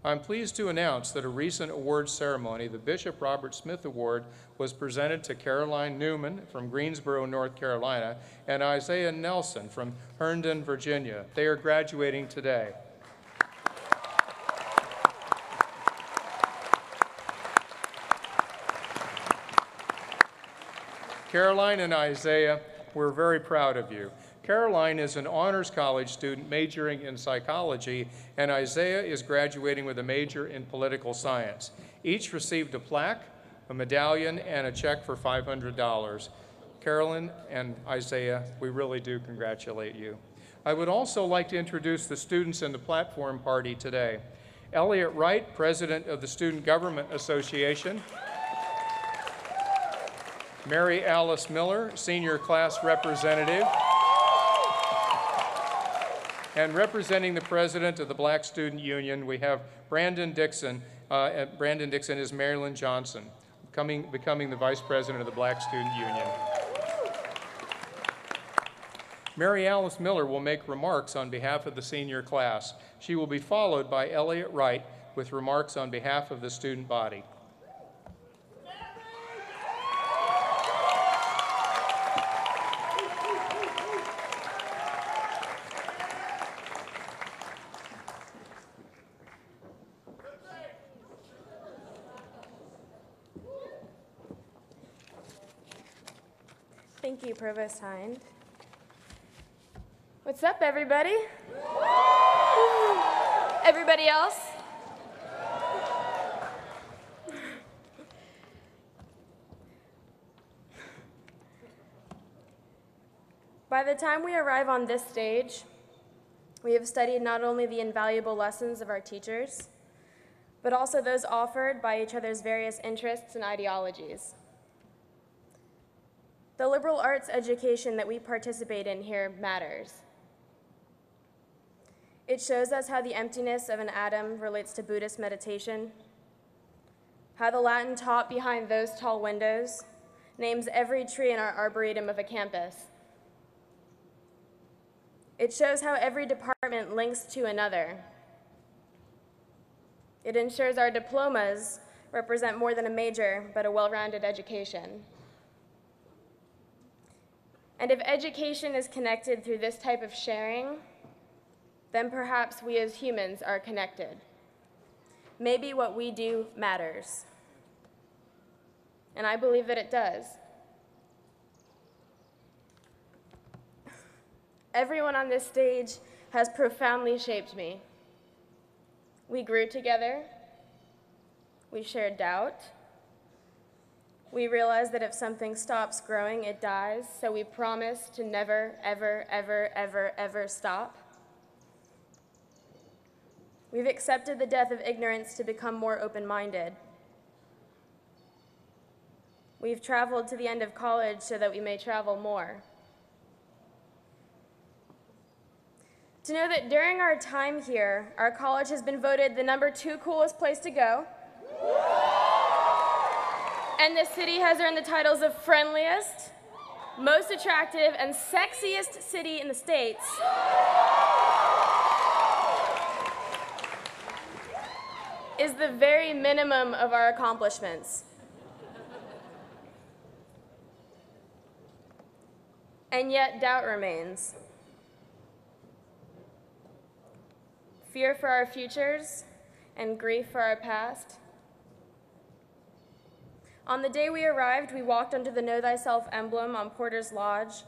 I'm pleased to announce that a recent awards ceremony, the Bishop Robert Smith Award, was presented to Caroline Newman from Greensboro, North Carolina, and Isaiah Nelson from Herndon, Virginia. They are graduating today. Caroline and Isaiah, we're very proud of you. Caroline is an honors college student majoring in psychology, and Isaiah is graduating with a major in political science. Each received a plaque, a medallion, and a check for $500. Caroline and Isaiah, we really do congratulate you. I would also like to introduce the students in the platform party today. Elliot Wright, President of the Student Government Association. Mary Alice Miller, Senior Class Representative. And representing the President of the Black Student Union, we have Brandon Dixon. Brandon Dixon is Marilyn Johnson, becoming the Vice President of the Black Student Union. Mary Alice Miller will make remarks on behalf of the senior class. She will be followed by Elliot Wright with remarks on behalf of the student body. Thank you, Provost Hind. What's up, everybody? Everybody else? By the time we arrive on this stage, we have studied not only the invaluable lessons of our teachers, but also those offered by each other's various interests and ideologies. The liberal arts education that we participate in here matters. It shows us how the emptiness of an atom relates to Buddhist meditation, how the Latin taught behind those tall windows names every tree in our arboretum of a campus. It shows how every department links to another. It ensures our diplomas represent more than a major, but a well-rounded education. And if education is connected through this type of sharing, then perhaps we as humans are connected. Maybe what we do matters. And I believe that it does. Everyone on this stage has profoundly shaped me. We grew together. We shared doubt. We realized that if something stops growing, it dies, so we promise to never, ever, ever, ever, ever stop. We've accepted the death of ignorance to become more open-minded. We've traveled to the end of college so that we may travel more. To know that during our time here, our college has been voted the #2 coolest place to go. And the city has earned the titles of friendliest, most attractive, and sexiest city in the States. Is the very minimum of our accomplishments. And yet doubt remains. Fear for our futures and grief for our past. On the day we arrived, we walked under the Know Thyself emblem on Porter's Lodge.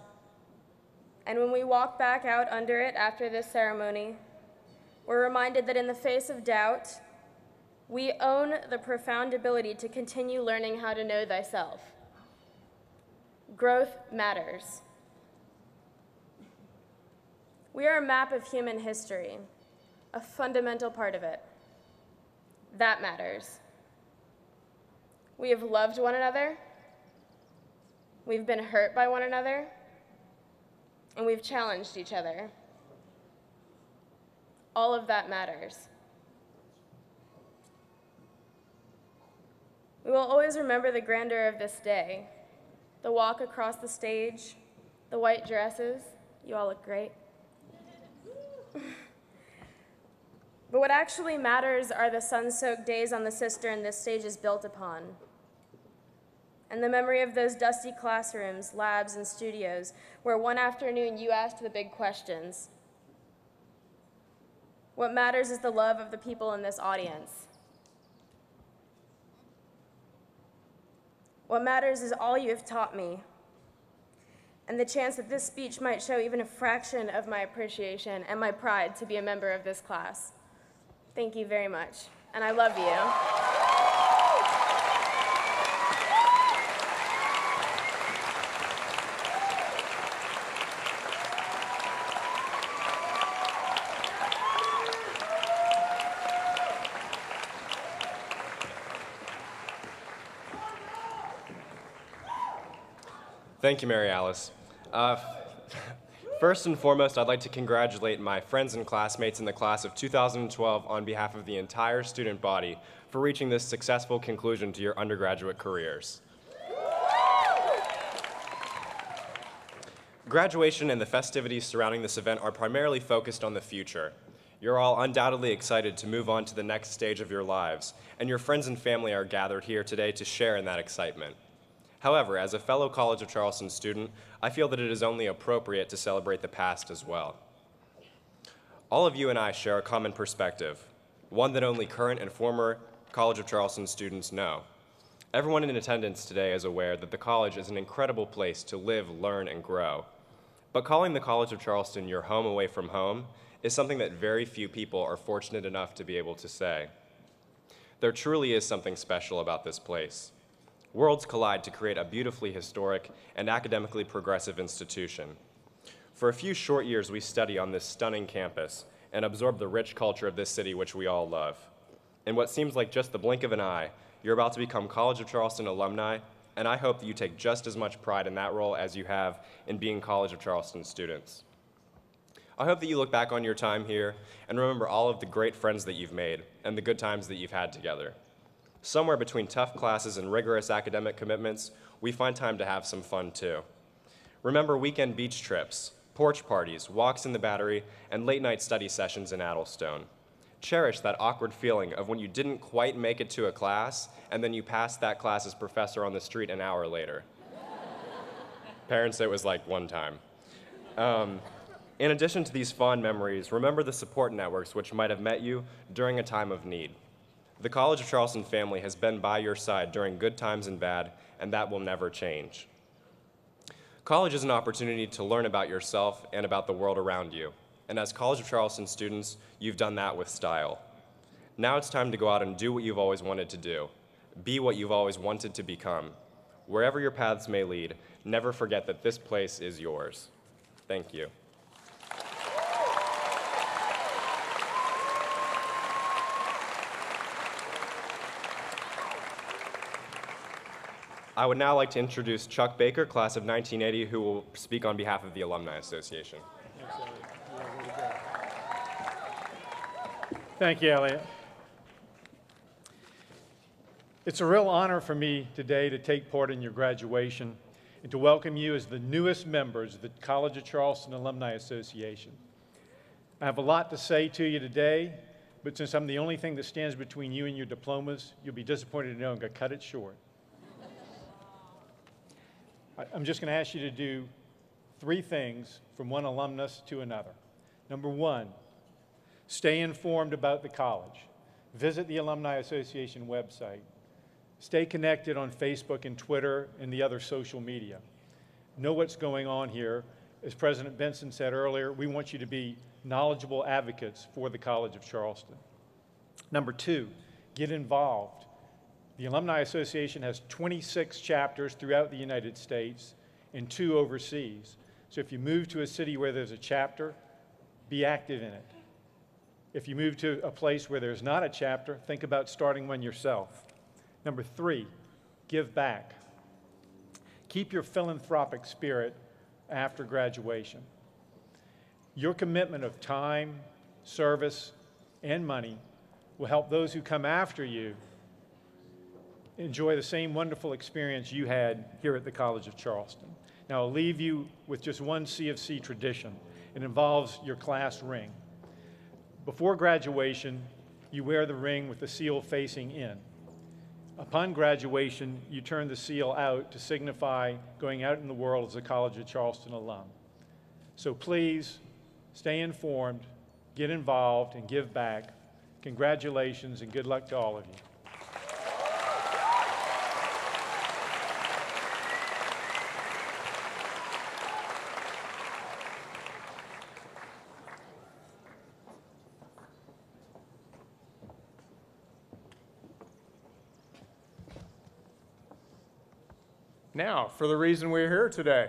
And when we walk back out under it after this ceremony, we're reminded that in the face of doubt, we own the profound ability to continue learning how to know thyself. Growth matters. We are a map of human history, a fundamental part of it. That matters. We have loved one another, we've been hurt by one another, and we've challenged each other. All of that matters. We will always remember the grandeur of this day, the walk across the stage, the white dresses. You all look great. But what actually matters are the sun-soaked days on the Cistern this stage is built upon, and the memory of those dusty classrooms, labs, and studios where one afternoon you asked the big questions. What matters is the love of the people in this audience. What matters is all you have taught me, and the chance that this speech might show even a fraction of my appreciation and my pride to be a member of this class. Thank you very much, and I love you. Thank you, Mary Alice. First and foremost, I'd like to congratulate my friends and classmates in the class of 2012 on behalf of the entire student body for reaching this successful conclusion to your undergraduate careers. Graduation and the festivities surrounding this event are primarily focused on the future. You're all undoubtedly excited to move on to the next stage of your lives, and your friends and family are gathered here today to share in that excitement. However, as a fellow College of Charleston student, I feel that it is only appropriate to celebrate the past as well. All of you and I share a common perspective, one that only current and former College of Charleston students know. Everyone in attendance today is aware that the college is an incredible place to live, learn, and grow. But calling the College of Charleston your home away from home is something that very few people are fortunate enough to be able to say. There truly is something special about this place. Worlds collide to create a beautifully historic and academically progressive institution. For a few short years, we study on this stunning campus and absorb the rich culture of this city which we all love. In what seems like just the blink of an eye, you're about to become College of Charleston alumni, and I hope that you take just as much pride in that role as you have in being College of Charleston students. I hope that you look back on your time here and remember all of the great friends that you've made and the good times that you've had together. Somewhere between tough classes and rigorous academic commitments, we find time to have some fun too. Remember weekend beach trips, porch parties, walks in the Battery, and late-night study sessions in Addlestone. Cherish that awkward feeling of when you didn't quite make it to a class, and then you passed that class's professor on the street an hour later. Parents, it was like one time. In addition to these fond memories, remember the support networks which might have met you during a time of need. The College of Charleston family has been by your side during good times and bad, and that will never change. College is an opportunity to learn about yourself and about the world around you. And as College of Charleston students, you've done that with style. Now it's time to go out and do what you've always wanted to do. Be what you've always wanted to become. Wherever your paths may lead, never forget that this place is yours. Thank you. I would now like to introduce Chuck Baker, class of 1980, who will speak on behalf of the Alumni Association. Thank you, Elliot. It's a real honor for me today to take part in your graduation and to welcome you as the newest members of the College of Charleston Alumni Association. I have a lot to say to you today, but since I'm the only thing that stands between you and your diplomas, you'll be disappointed to know I'm going to cut it short. I'm just going to ask you to do 3 things from one alumnus to another. Number 1, stay informed about the college. Visit the Alumni Association website. Stay connected on Facebook and Twitter and the other social media. Know what's going on here. As President Benson said earlier, we want you to be knowledgeable advocates for the College of Charleston. Number 2, get involved. The Alumni Association has 26 chapters throughout the United States and 2 overseas. So if you move to a city where there's a chapter, be active in it. If you move to a place where there's not a chapter, think about starting one yourself. Number 3, give back. Keep your philanthropic spirit after graduation. Your commitment of time, service, and money will help those who come after you enjoy the same wonderful experience you had here at the College of Charleston. Now, I'll leave you with just one CFC tradition. It involves your class ring. Before graduation, you wear the ring with the seal facing in. Upon graduation, you turn the seal out to signify going out in the world as a College of Charleston alum. So please, stay informed, get involved, and give back. Congratulations and good luck to all of you. Now, for the reason we're here today,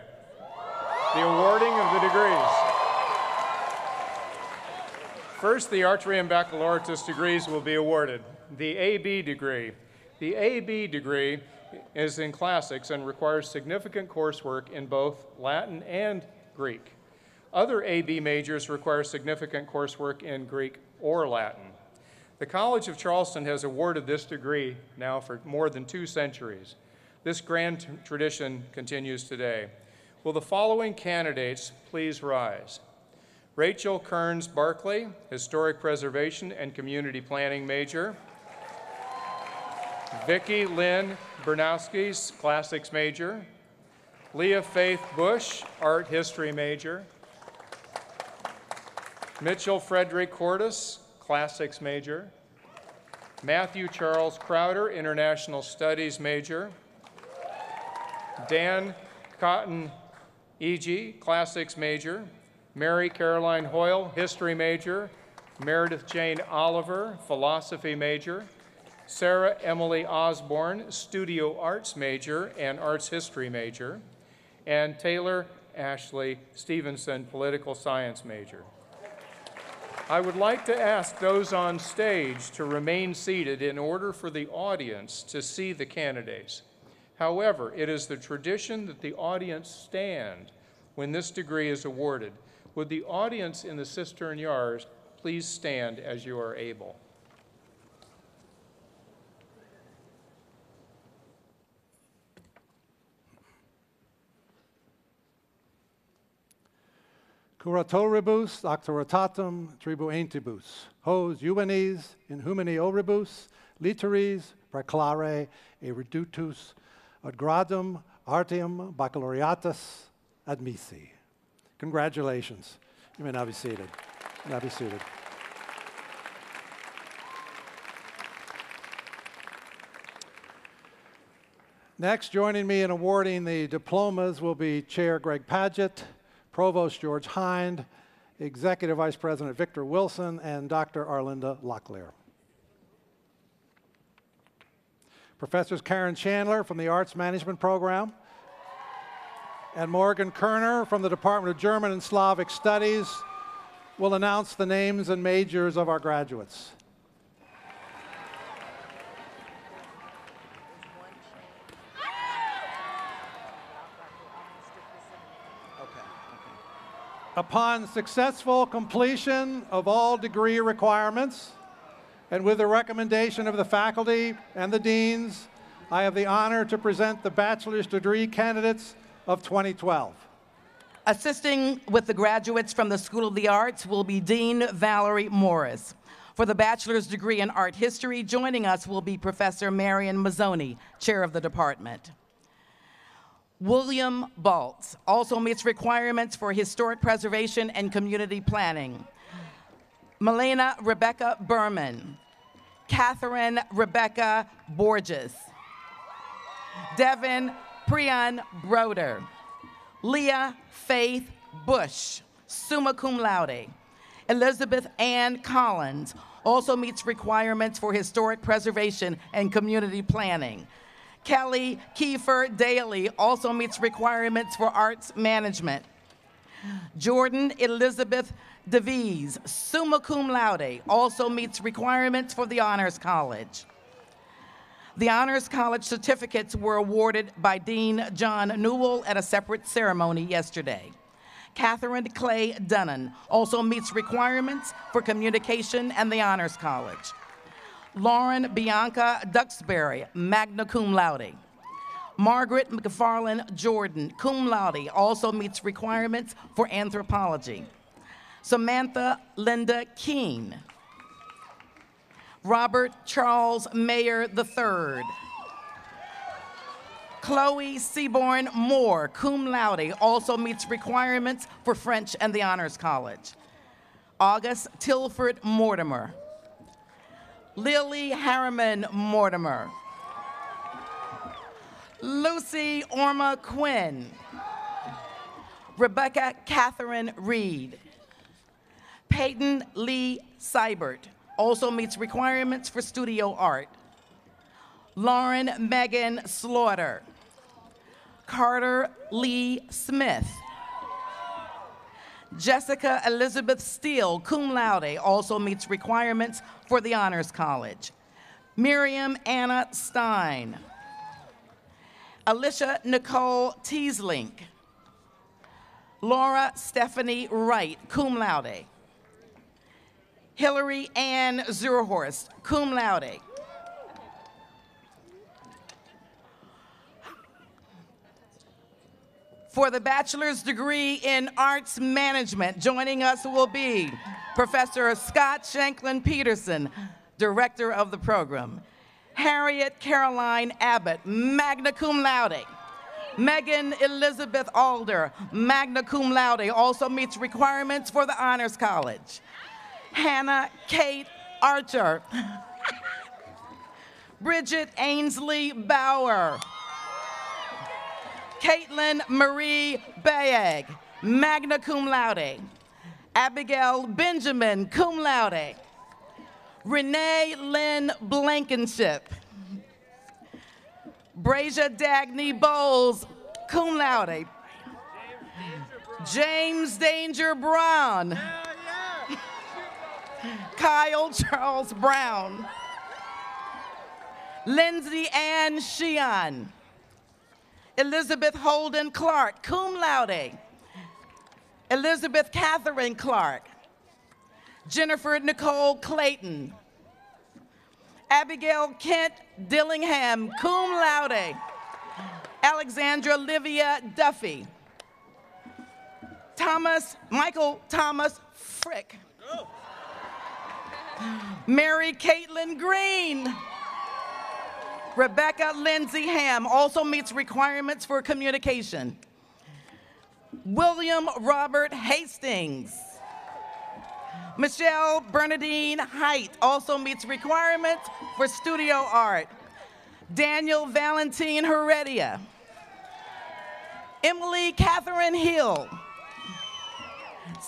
the awarding of the degrees. First, the archery and baccalaureate degrees will be awarded. The AB degree. The AB degree is in classics and requires significant coursework in both Latin and Greek. Other AB majors require significant coursework in Greek or Latin. The College of Charleston has awarded this degree now for more than 2 centuries. This grand tradition continues today. Will the following candidates please rise? Rachel Kearns Barkley, Historic Preservation and Community Planning major. Vicki Lynn Bernowski's Classics major. Leah Faith Bush, Art History major. Mitchell Frederick Cordes, Classics major. Matthew Charles Crowder, International Studies major. Dan Cotton E.G., Classics major. Mary Caroline Hoyle, History major. Meredith Jane Oliver, Philosophy major. Sarah Emily Osborne, Studio Arts major and Arts History major. And Taylor Ashley Stevenson, Political Science major. I would like to ask those on stage to remain seated in order for the audience to see the candidates. However, it is the tradition that the audience stand when this degree is awarded. Would the audience in the Cistern Yard please stand as you are able? Curatoribus doctoratatum tribuentibus, hos juvenes in humani oribus, literis preclare eruditus ad gradum artium baccalaureatus admissi. Congratulations. You may now be seated. You may now be seated. Next, joining me in awarding the diplomas will be Chair Greg Padgett, Provost George Hind, Executive Vice President Victor Wilson, and Dr. Arlinda Locklear. Professors Karen Chandler from the Arts Management Program and Morgan Kerner from the Department of German and Slavic Studies will announce the names and majors of our graduates. Upon successful completion of all degree requirements, and with the recommendation of the faculty and the deans, I have the honor to present the bachelor's degree candidates of 2012. Assisting with the graduates from the School of the Arts will be Dean Valerie Morris. For the bachelor's degree in art history, joining us will be Professor Marion Mazzoni, chair of the department. William Baltz also meets requirements for historic preservation and community planning. Milena Rebecca Berman, Catherine Rebecca Borges, Devin Priyan Broder, Leah Faith Bush, summa cum laude. Elizabeth Ann Collins also meets requirements for historic preservation and community planning. Kelly Kiefer Daly also meets requirements for arts management. Jordan Elizabeth DeVries, summa cum laude, also meets requirements for the Honors College. The Honors College certificates were awarded by Dean John Newell at a separate ceremony yesterday. Catherine Clay Dunnan also meets requirements for communication and the Honors College. Lauren Bianca Duxbury, magna cum laude. Margaret McFarland Jordan, cum laude, also meets requirements for anthropology. Samantha Linda Keene. Robert Charles Mayer III. Chloe Seaborn Moore, cum laude, also meets requirements for French and the Honors College. August Tilford Mortimer. Lily Harriman Mortimer. Lucy Orma Quinn. Rebecca Catherine Reed. Peyton Lee Seibert also meets requirements for studio art. Lauren Megan Slaughter. Carter Lee Smith. Jessica Elizabeth Steele, cum laude, also meets requirements for the Honors College. Miriam Anna Stein. Alicia Nicole Teeslink. Laura Stephanie Wright, cum laude. Hillary Ann Zurhorst, cum laude. For the bachelor's degree in arts management, joining us will be Professor Scott Shanklin Peterson, director of the program. Harriet Caroline Abbott, magna cum laude. Megan Elizabeth Alder, magna cum laude, also meets requirements for the Honors College. Hannah Kate Archer. Bridget Ainsley Bauer. Caitlin Marie Bayag, magna cum laude. Abigail Benjamin, cum laude. Renee Lynn Blankenship. Brasia Dagny Bowles, cum laude. James Danger Brown. Kyle Charles Brown. Lindsay Ann Sheehan. Elizabeth Holden Clark, cum laude. Elizabeth Catherine Clark. Jennifer Nicole Clayton. Abigail Kent Dillingham, cum laude. Alexandra Livia Duffy. Michael Thomas Frick. Mary Caitlin Green. Rebecca Lindsay Ham also meets requirements for communication. William Robert Hastings. Michelle Bernadine Height also meets requirements for studio art. Daniel Valentine Heredia. Emily Catherine Hill.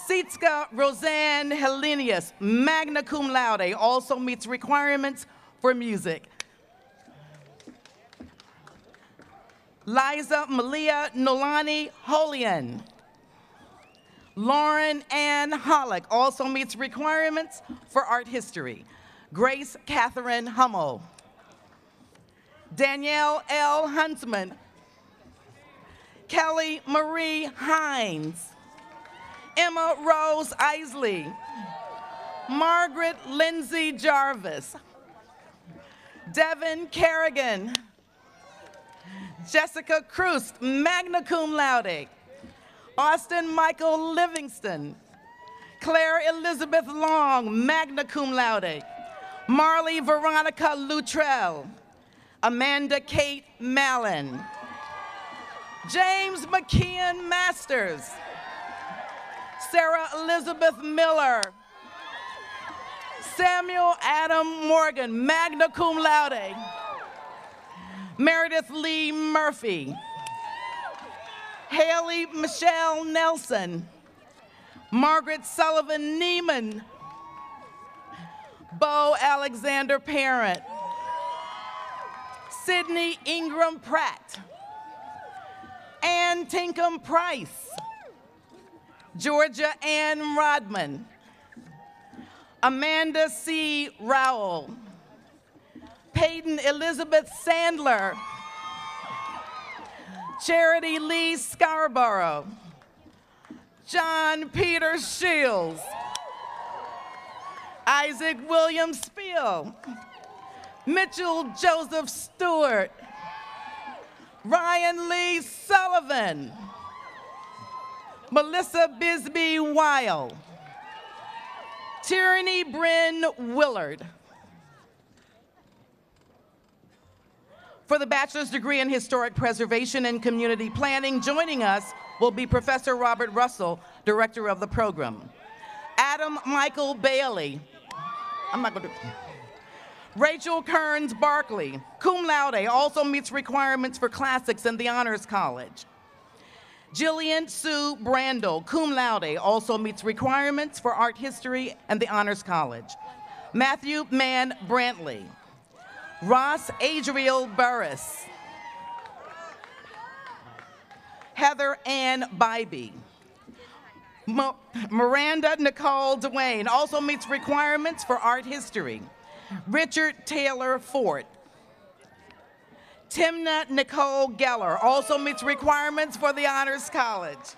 Sitska Roseanne Helenius, magna cum laude, also meets requirements for music. Liza Malia Nolani Holian. Lauren Ann Hollick also meets requirements for art history. Grace Catherine Hummel. Danielle L. Huntsman. Kelly Marie Hines. Emma Rose Isley. Margaret Lindsay Jarvis. Devin Kerrigan. Jessica Cruz, magna cum laude. Austin Michael Livingston. Claire Elizabeth Long, magna cum laude. Marley Veronica Luttrell. Amanda Kate Mallon. James McKeon Masters. Sarah Elizabeth Miller. Samuel Adam Morgan, magna cum laude. Meredith Lee Murphy. Haley Michelle Nelson. Margaret Sullivan Neiman. Bo Alexander Parent. Sydney Ingram Pratt. Ann Tinkham Price. Georgia Ann Rodman. Amanda C. Rowell. Peyton Elizabeth Sandler. Charity Lee Scarborough. John Peter Shields. Isaac William Spiel. Mitchell Joseph Stewart. Ryan Lee Sullivan. Melissa Bisbee Weil. Tierney Bryn Willard. For the bachelor's degree in historic preservation and community planning, joining us will be Professor Robert Russell, director of the program. Adam Michael Bailey. I'm not going to. Rachel Kearns Barkley, cum laude, also meets requirements for classics in the Honors College. Jillian Sue Brandel, cum laude, also meets requirements for art history and the Honors College. Matthew Mann Brantley. Ross Adriel Burris. Heather Ann Bybee. Miranda Nicole Dwayne also meets requirements for art history. Richard Taylor Fort. Timna Nicole Geller also meets requirements for the Honors College.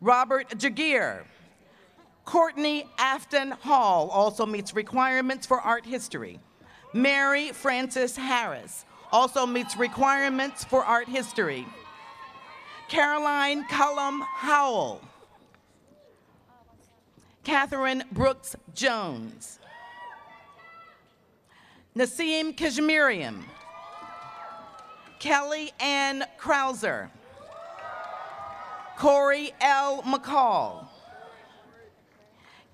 Robert Jagir. Courtney Afton Hall also meets requirements for art history. Mary Frances Harris also meets requirements for art history. Caroline Cullum Howell. Catherine Brooks Jones. Naseem Kashmirian. Kelly Ann Krauser. Corey L. McCall.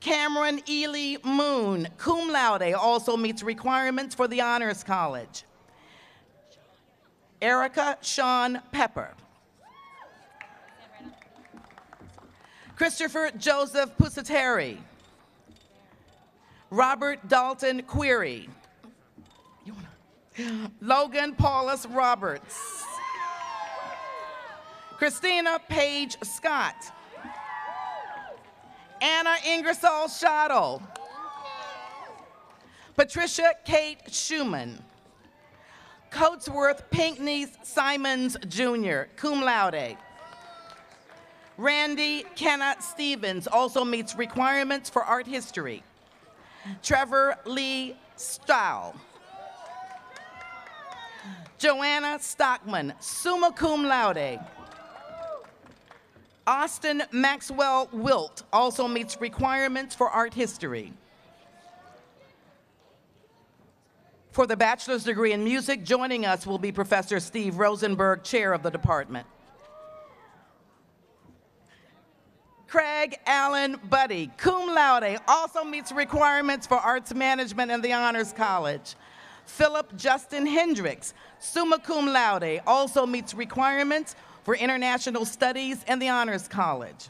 Cameron Ely Moon, cum laude, also meets requirements for the Honors College. Erica Sean Pepper. Christopher Joseph Pusateri. Robert Dalton Query. Logan Paulus Roberts. Christina Page Scott. Anna Ingersoll Schottel. Patricia Kate Schumann. Coatsworth Pinkney Simons Jr., cum laude. Randy Kenna Stevens also meets requirements for art history. Trevor Lee Stahl. Joanna Stockman, summa cum laude. Austin Maxwell Wilt also meets requirements for art history. For the bachelor's degree in music, joining us will be Professor Steve Rosenberg, chair of the department. Craig Allen Buddy, cum laude, also meets requirements for arts management in the Honors College. Philip Justin Hendricks, summa cum laude, also meets requirements for international studies in the Honors College.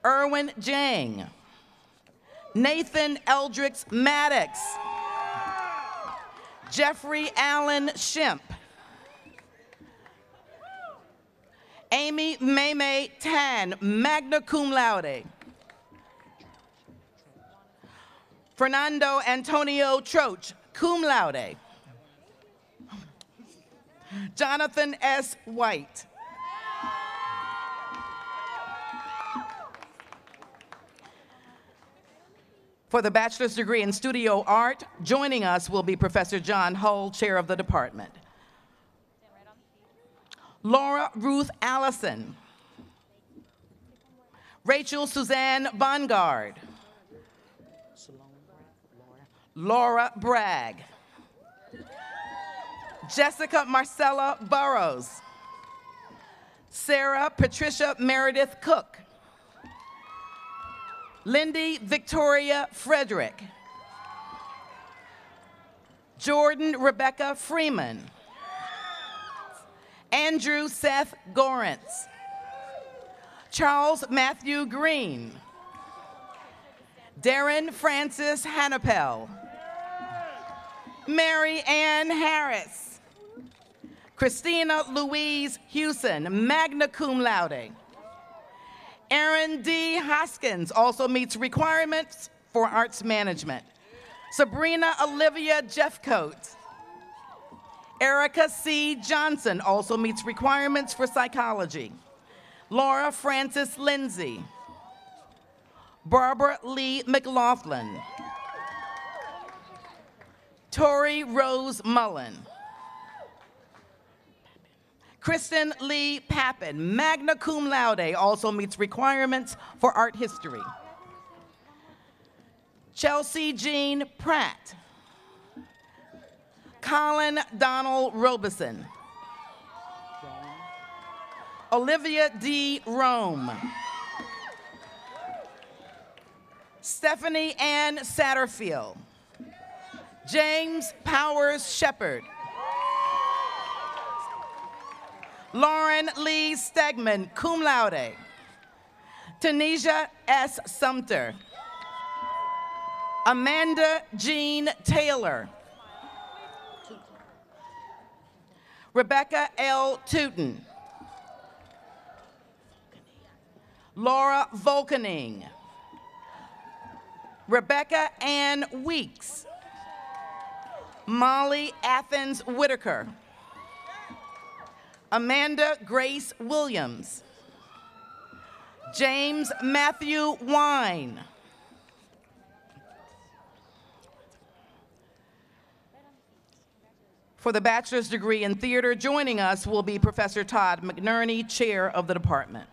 Erwin Jang. Nathan Eldricks Maddox. Jeffrey Allen Shemp. Amy Maymay Tan, magna cum laude. Fernando Antonio Troch, cum laude. Jonathan S. White. For the bachelor's degree in studio art, joining us will be Professor John Hull, chair of the department. Laura Ruth Allison. Rachel Suzanne Bongard. Laura Bragg. Jessica Marcella Burrows. Sarah Patricia Meredith Cook. Lindy Victoria Frederick. Jordan Rebecca Freeman. Andrew Seth Gorentz. Charles Matthew Green. Darren Francis Hannapel. Mary Ann Harris. Christina Louise Hewson, magna cum laude. Aaron D. Hoskins also meets requirements for arts management. Sabrina Olivia Jeffcoat. Erica C. Johnson also meets requirements for psychology. Laura Frances Lindsay. Barbara Lee McLaughlin. Tori Rose Mullen. Kristen Lee Pappin, magna cum laude, also meets requirements for art history. Chelsea Jean Pratt. Colin Donald Robeson. Olivia D. Rome. Stephanie Ann Satterfield. James Powers Shepard. Lauren Lee Stegman, cum laude. Tanisha S. Sumter. Amanda Jean Taylor. Rebecca L. Tootin. Laura Volkening. Rebecca Ann Weeks. Molly Athens Whitaker. Amanda Grace Williams. James Matthew Wine. For the bachelor's degree in theater, joining us will be Professor Todd McNerney, chair of the department.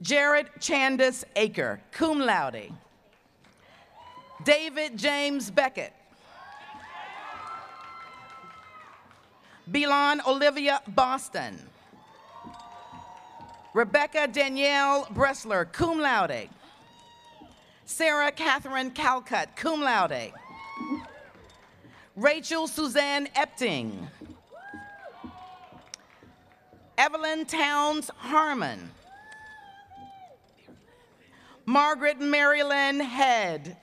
Jared Chandis Aker, cum laude. David James Beckett. Belon Olivia Boston. Rebecca Danielle Bressler, cum laude. Sarah Catherine Calcutt, cum laude. Rachel Suzanne Epting. Evelyn Towns Harmon. Margaret Marylyn Head.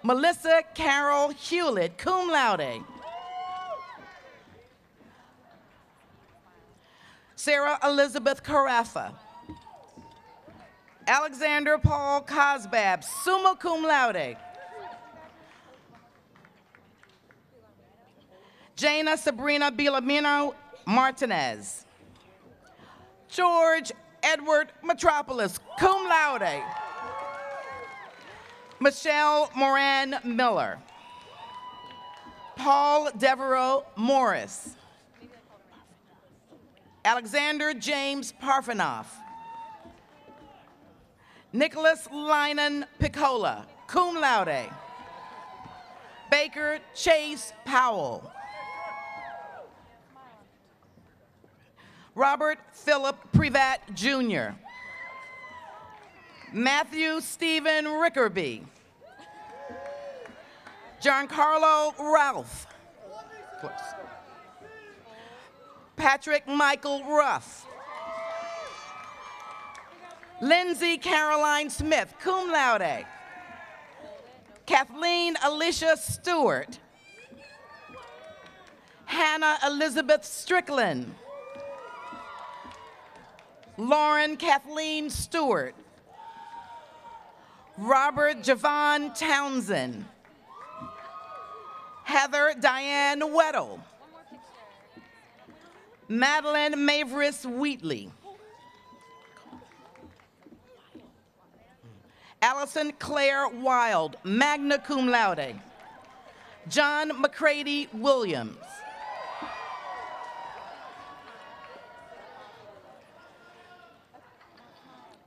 Melissa Carol Hewlett, cum laude. Sarah Elizabeth Carafa. Alexander Paul Cosbab, summa cum laude. Jana Sabrina Bilamino Martinez. George Edward Metropolis, cum laude. Michelle Moran Miller. Paul Devereaux Morris. Alexander James Parfenoff. Nicholas Lynan Piccola, cum laude. Baker Chase Powell. Robert Philip Privat Jr. Matthew Stephen Rickerby. Giancarlo Ralph. Close. Patrick Michael Ruff. Lindsay Caroline Smith, cum laude. Kathleen Alicia Stewart. Hannah Elizabeth Strickland. Lauren Kathleen Stewart. Robert Javon Townsend. Heather Diane Weddle. Madeline Maveris Wheatley. Allison Claire Wild, magna cum laude. John McCready Williams.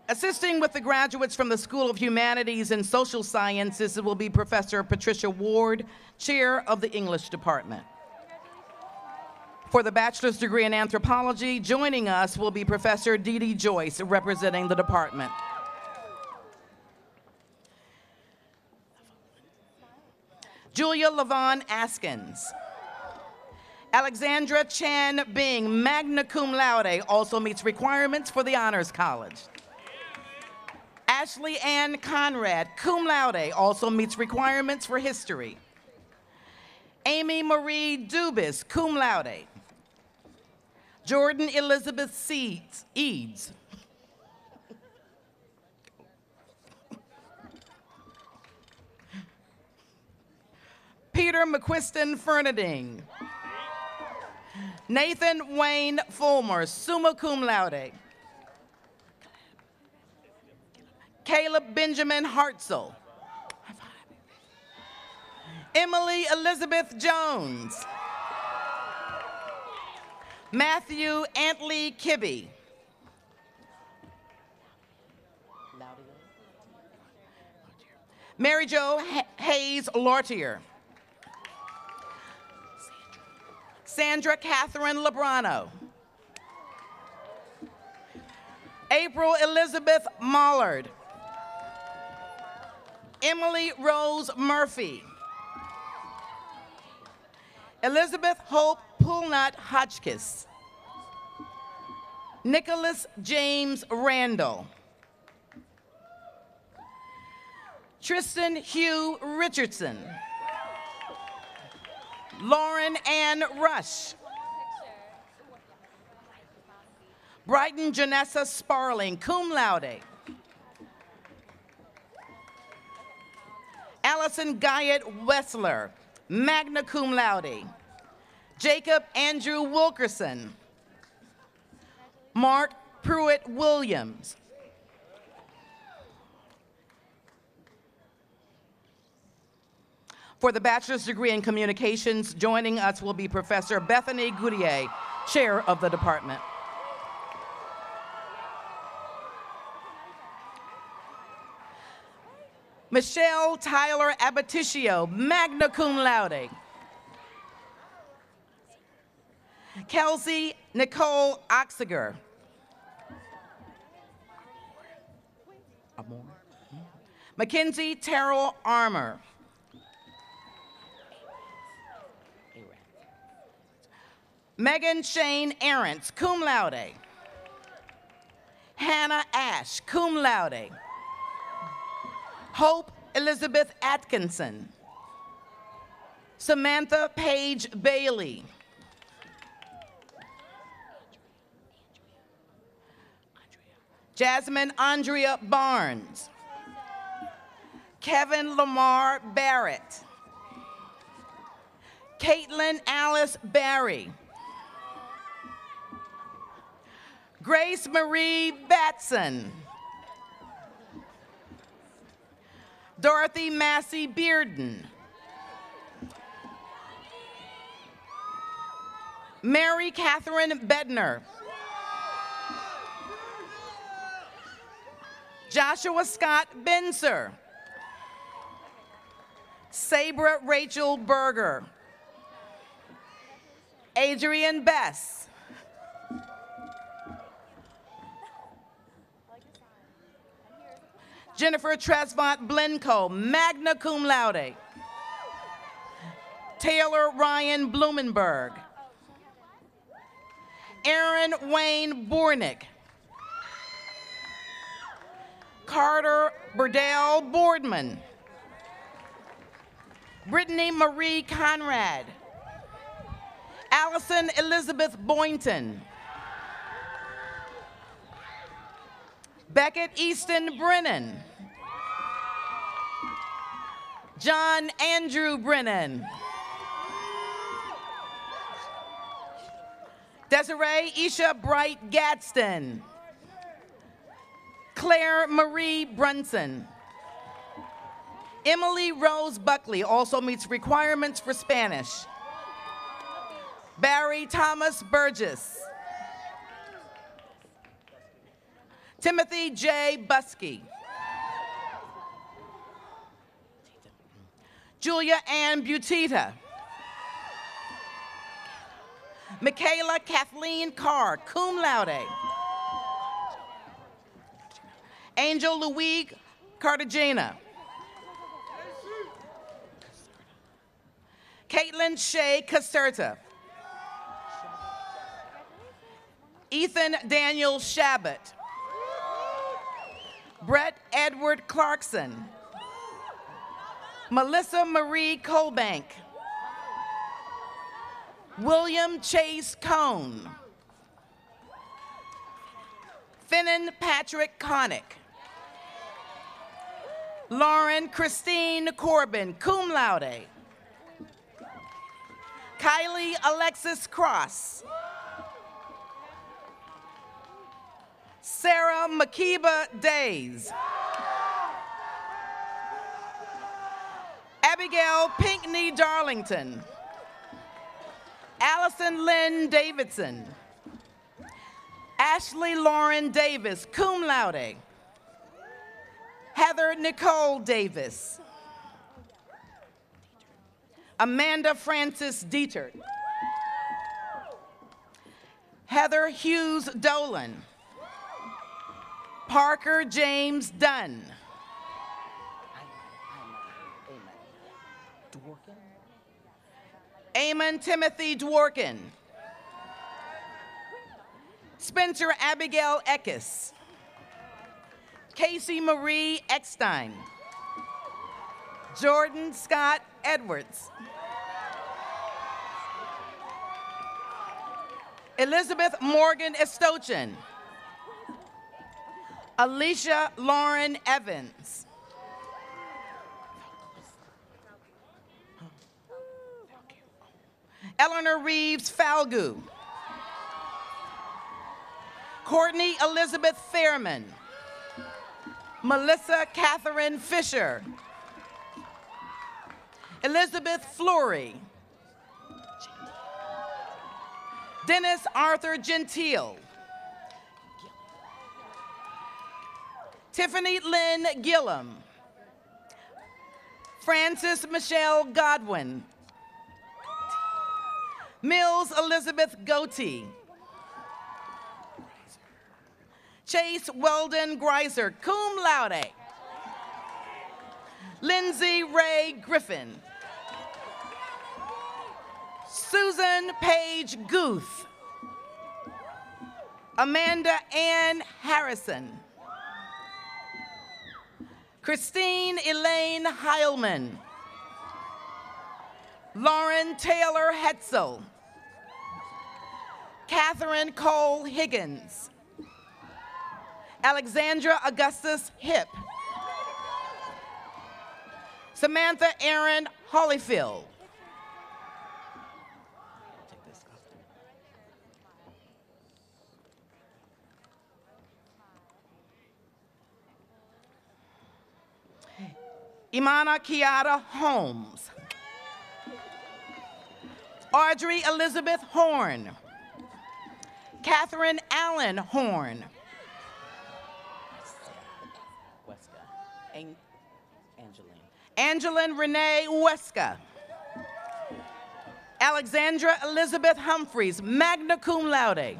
Assisting with the graduates from the School of Humanities and Social Sciences will be Professor Patricia Ward, chair of the English department. For the bachelor's degree in anthropology, joining us will be Professor Dee Dee Joyce, representing the department. Julia Lavon Askins. Alexandra Chan Bing, magna cum laude, also meets requirements for the Honors College. Ashley Ann Conrad, cum laude, also meets requirements for history. Amy Marie Dubis, cum laude. Jordan Elizabeth Eads. Peter McQuiston Fernanding. Nathan Wayne Fulmer, summa cum laude. Caleb Benjamin Hartzell. Emily Elizabeth Jones. Matthew Antley Kibbe. Mary Jo Hayes Lortier. Sandra Catherine Lebrano. April Elizabeth Mollard. Emily Rose Murphy. Elizabeth Hope Pulnut Hotchkiss. Nicholas James Randall. Tristan Hugh Richardson. Lauren Ann Rush. Brighton Janessa Sparling, cum laude. Allison Guyett Wessler, magna cum laude. Jacob Andrew Wilkerson. Mark Pruitt Williams. For the bachelor's degree in communications, joining us will be Professor Bethany Goodyear, chair of the department. Michelle Tyler Abaticio, magna cum laude. Kelsey Nicole Oxiger. Mackenzie Terrell Armour. Megan Shane Arentz, cum laude. Hannah Ash, cum laude. Hope Elizabeth Atkinson. Samantha Paige Bailey. Jasmine Andrea Barnes. Kevin Lamar Barrett. Caitlin Alice Barry. Grace Marie Batson. Dorothy Massey Bearden. Mary Catherine Bedner. Joshua Scott Benser. Sabra Rachel Berger. Adrian Bess. Jennifer Tresvant Blenko, magna cum laude. Taylor Ryan Blumenberg. Aaron Wayne Bornick. Carter Burdell Boardman. Brittany Marie Conrad. Allison Elizabeth Boynton. Beckett Easton Brennan. John Andrew Brennan. Desiree Isha Bright Gadsden. Claire Marie Brunson. Emily Rose Buckley also meets requirements for Spanish. Barry Thomas Burgess. Timothy J. Buskey. Julia Ann Butita. Michaela Kathleen Carr, cum laude. Angel Louise Cartagena. Caitlin Shea Caserta. Ethan Daniel Shabbat. Brett Edward Clarkson. Melissa Marie Colbank. William Chase Cone. Finnan Patrick Connick. Lauren Christine Corbin, cum laude. Kylie Alexis Cross. Sarah Makiba Days. Abigail Pinkney Darlington. Allison Lynn Davidson. Ashley Lauren Davis, cum laude. Heather Nicole Davis. Amanda Francis Dietert. Heather Hughes Dolan. Parker James Dunn. Amon Timothy Dworkin. Spencer Abigail Eckes. Casey Marie Eckstein. Jordan Scott Edwards. Elizabeth Morgan Estochin. Alicia Lauren Evans. Eleanor Reeves Falgu. Courtney Elizabeth Fairman. Melissa Catherine Fisher. Elizabeth Fleury. Dennis Arthur Gentile. Tiffany Lynn Gillum. Frances Michelle Godwin. Mills Elizabeth Goatee. Chase Weldon Greiser, cum laude. Lindsay Ray Griffin. Susan Page Guth. Amanda Ann Harrison. Christine Elaine Heilman. Lauren Taylor Hetzel. Catherine Cole Higgins. Alexandra Augustus Hip. Samantha Erin Holyfield. Imana Kiara Holmes. Audrey Elizabeth Horn. Catherine Allen Horn. Angeline Renee Weska. Alexandra Elizabeth Humphreys, magna cum laude.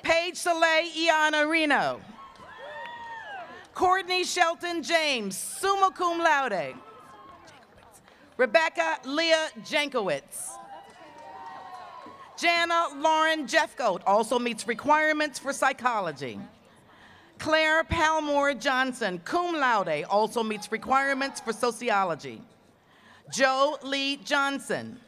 Paige Soleil Iana Reno. Courtney Shelton James, summa cum laude. Rebecca Leah Jankowitz. Jana Lauren Jeffcoat, also meets requirements for psychology. Claire Palmore Johnson, cum laude, also meets requirements for sociology. Joe Lee Johnson.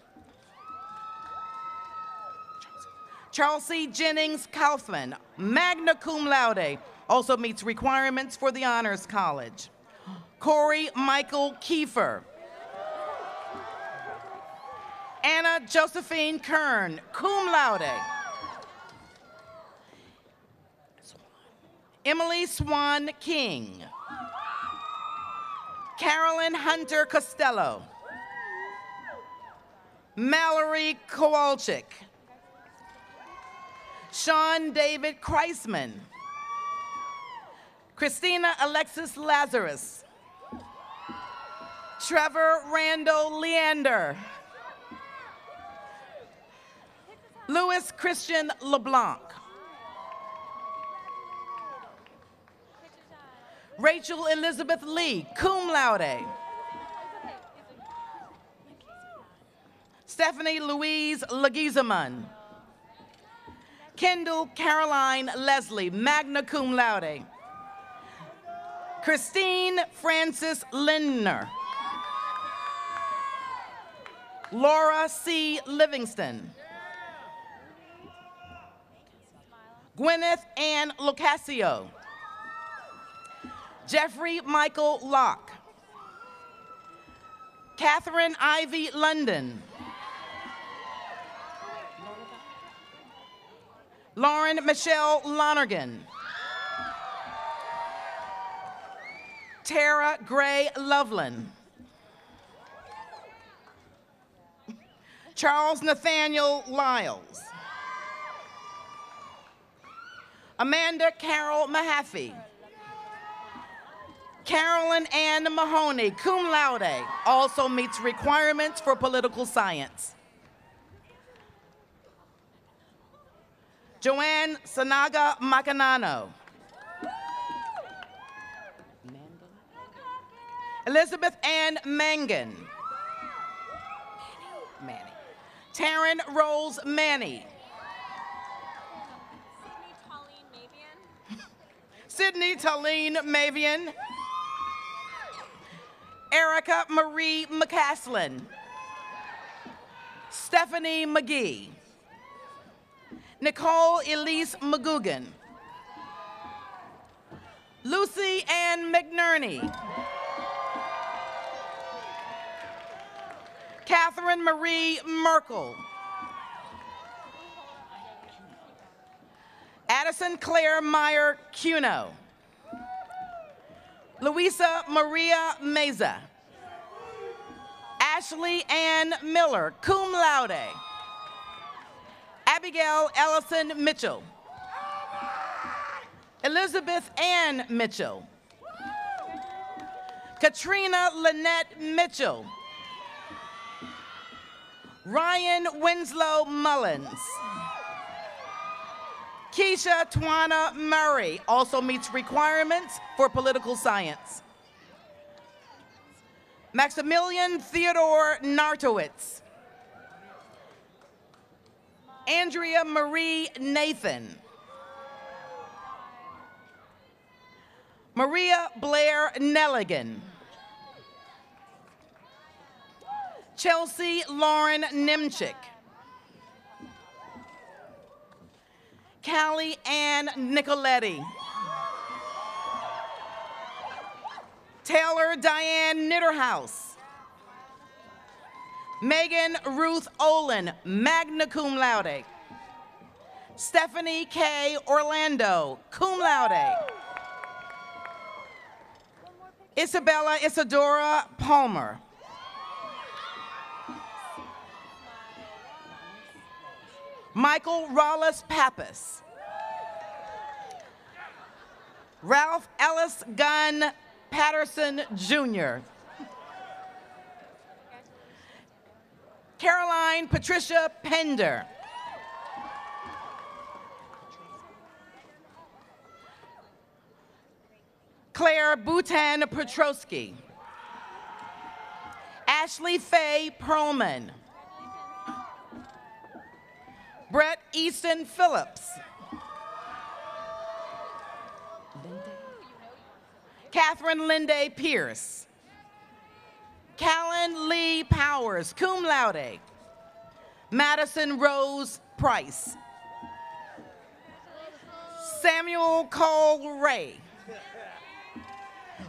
Chelsea Jennings Kaufman, magna cum laude, also meets requirements for the Honors College. Corey Michael Kiefer. Anna Josephine Kern, cum laude. Emily Swan King. Carolyn Hunter Costello. Mallory Kowalczyk. Sean David Kreisman. Christina Alexis Lazarus. Trevor Randall Leander. Louis Christian LeBlanc. Rachel Elizabeth Lee, cum laude. Stephanie Louise Leguizamon. Kendall Caroline Leslie, magna cum laude. Christine Frances Lindner. Laura C. Livingston. Gwyneth Ann Locasio. Jeffrey Michael Locke. Catherine Ivy London. Lauren Michelle Lonergan. Tara Gray Loveland. Charles Nathaniel Lyles. Amanda Carol Mahaffey. Carolyn Ann Mahoney, cum laude, also meets requirements for political science. Joanne Sanaga Makanano. Elizabeth Ann Mangan. Manny. Taryn Rose Manny. Sydney Talene Mavian. Erica Marie McCaslin. Stephanie McGee. Nicole Elise McGugan. Lucy Ann McNerney. Catherine Marie Merkel. Addison Claire Meyer Cuno. Luisa Maria Meza. Ashley Ann Miller, cum laude. Abigail Ellison Mitchell. Elizabeth Ann Mitchell. Katrina Lynette Mitchell. Ryan Winslow Mullins. Keisha Twana Murray also meets requirements for political science. Maximilian Theodore Nartowitz. Andrea Marie Nathan. Maria Blair Nelligan. Chelsea Lauren Nimchick. Callie Ann Nicoletti. Taylor Diane Nitterhouse. Megan Ruth Olin, magna cum laude. Stephanie K. Orlando, cum laude. Isabella Isadora Palmer. Michael Rollis Pappas. Ralph Ellis Gunn Patterson Jr. Caroline Patricia Pender. Claire Boutan Petrosky. Ashley Faye Perlman. Brett Easton Phillips. Catherine Linde Pierce. Callan Lee Powers, cum laude. Madison Rose Price. Samuel Cole Ray.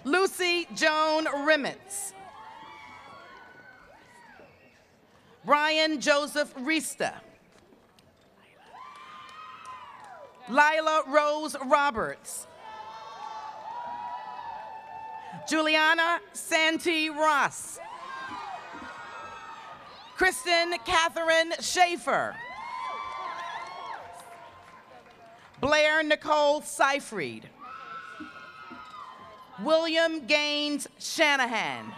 Lucy Joan Rimmets. Brian Joseph Rista. Lila Rose Roberts. Juliana Santee Ross. Kristen Catherine Schaefer. Blair Nicole Seifried. William Gaines Shanahan.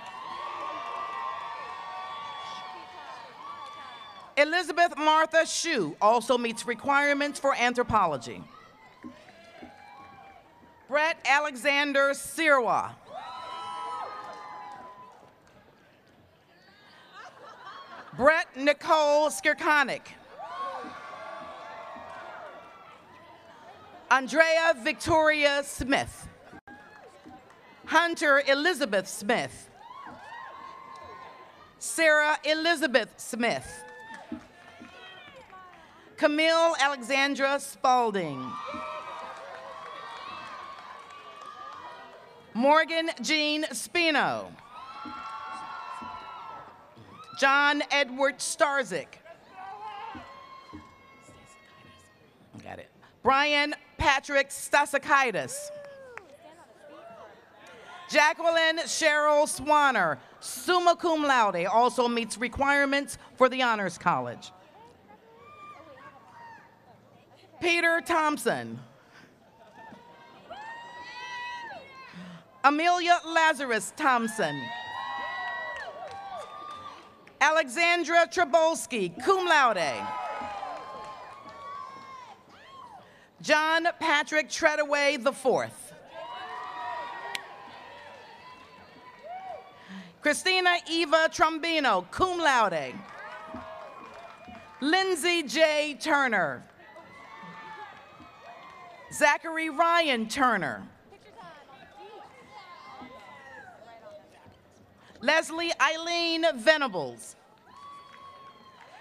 Elizabeth Martha Shue also meets requirements for anthropology. Brett Alexander Sirwa. Brett Nicole Skirkonic. Andrea Victoria Smith. Hunter Elizabeth Smith. Sarah Elizabeth Smith. Camille Alexandra Spalding. Morgan Jean Spino. John Edward Starzik. Got it. Brian Patrick Stasakaitis. Jacqueline Cheryl Swanner, summa cum laude, also meets requirements for the Honors College. Peter Thompson. Amelia Lazarus Thompson. Alexandra Trabolski, cum laude. John Patrick Treadaway IV. Christina Eva Trombino, cum laude. Lindsay J. Turner. Zachary Ryan Turner. Leslie Eileen Venables.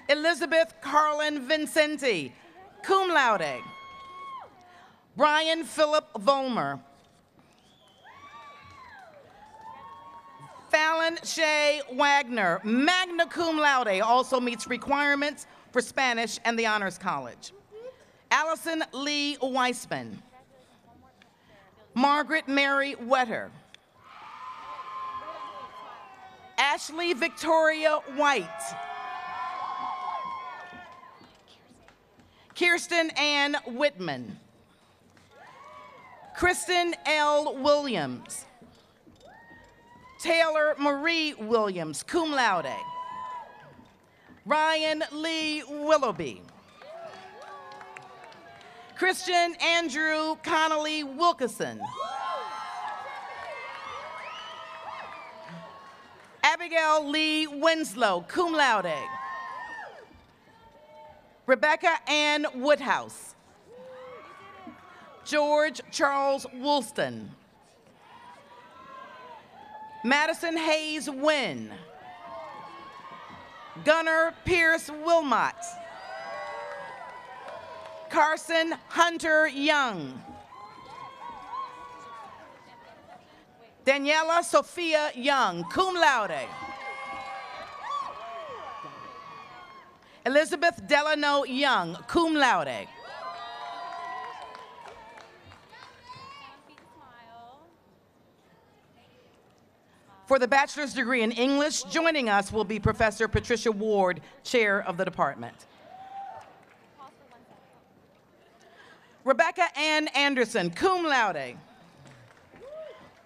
Elizabeth Carlin Vincenti, cum laude. Brian Philip Volmer. Fallon Shea Wagner, magna cum laude, also meets requirements for Spanish and the Honors College. Allison Lee Weissman. Margaret Mary Wetter. Ashley Victoria White. Kirsten Ann Whitman. Kristen L. Williams. Taylor Marie Williams, cum laude. Ryan Lee Willoughby. Christian Andrew Connolly Wilkeson. Abigail Lee Winslow, cum laude. Rebecca Ann Woodhouse. George Charles Woolston. Madison Hayes Wynn. Gunnar Pierce Wilmot. Carson Hunter Young. Daniela Sophia Young, cum laude. Elizabeth Delano Young, cum laude. For the bachelor's degree in English, joining us will be Professor Patricia Ward, chair of the department. Rebecca Ann Anderson, cum laude.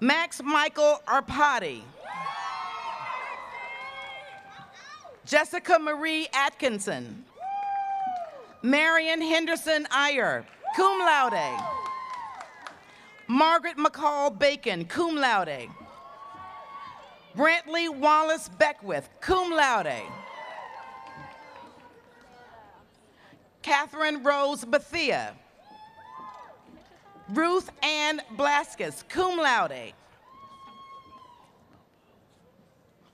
Max Michael Arpadi. Jessica Marie Atkinson. Marion Henderson Iyer, cum laude. Margaret McCall Bacon, cum laude. Brantley Wallace Beckwith, cum laude. Catherine Rose Bethia. Ruth Ann Blaskus, cum laude.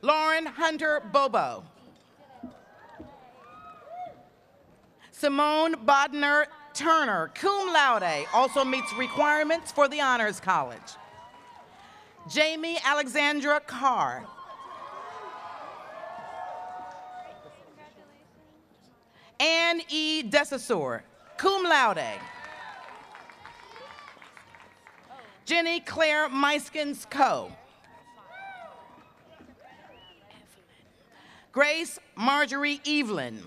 Lauren Hunter Bobo. Simone Bodner Turner, cum laude, also meets requirements for the Honors College. Jamie Alexandra Carr. Anne E. Desessor, cum laude. Jenny Claire Meiskens Coe. Grace Marjorie Evelyn.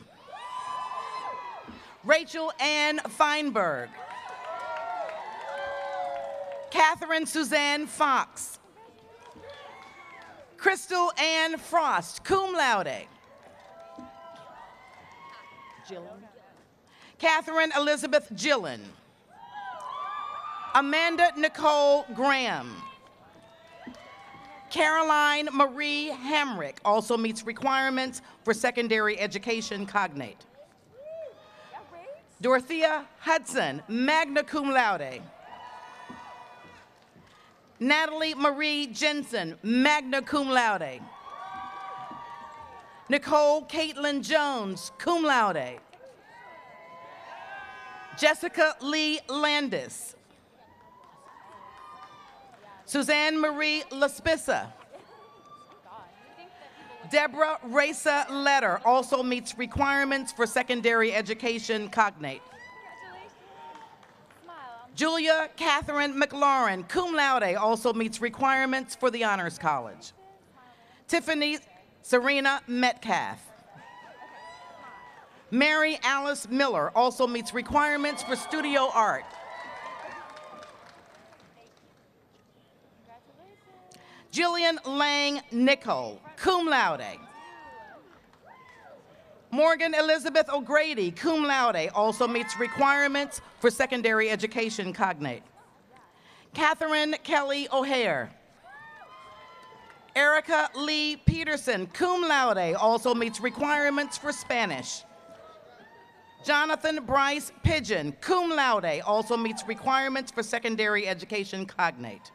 Rachel Ann Feinberg. Catherine Suzanne Fox. Crystal Ann Frost, cum laude. Catherine Elizabeth Gillen. Amanda Nicole Graham. Caroline Marie Hamrick also meets requirements for secondary education cognate. Dorothea Hudson, magna cum laude. Natalie Marie Jensen, magna cum laude. Nicole Caitlin Jones, cum laude. Jessica Lee Landis. Suzanne Marie Laspissa. Deborah Raisa Letter also meets requirements for secondary education cognate. Julia Catherine McLaurin, cum laude, also meets requirements for the Honors College. Tiffany Serena Metcalf. Mary Alice Miller also meets requirements for studio art. Jillian Lang Nicol, cum laude. Morgan Elizabeth O'Grady, cum laude, also meets requirements for secondary education cognate. Catherine Kelly O'Hare. Erica Lee Peterson, cum laude, also meets requirements for Spanish. Jonathan Bryce Pigeon, cum laude, also meets requirements for secondary education cognate.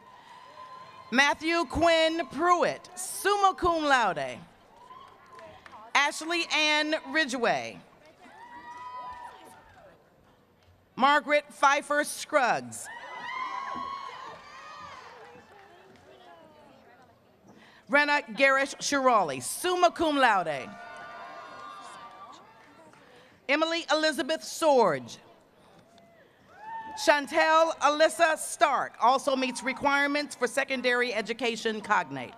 Matthew Quinn Pruitt, summa cum laude. Ashley Ann Ridgway. Margaret Pfeiffer Scruggs. Brenna Garish-Shirali, summa cum laude. Emily Elizabeth Sorge. Chantel Alyssa Stark, also meets requirements for secondary education cognate.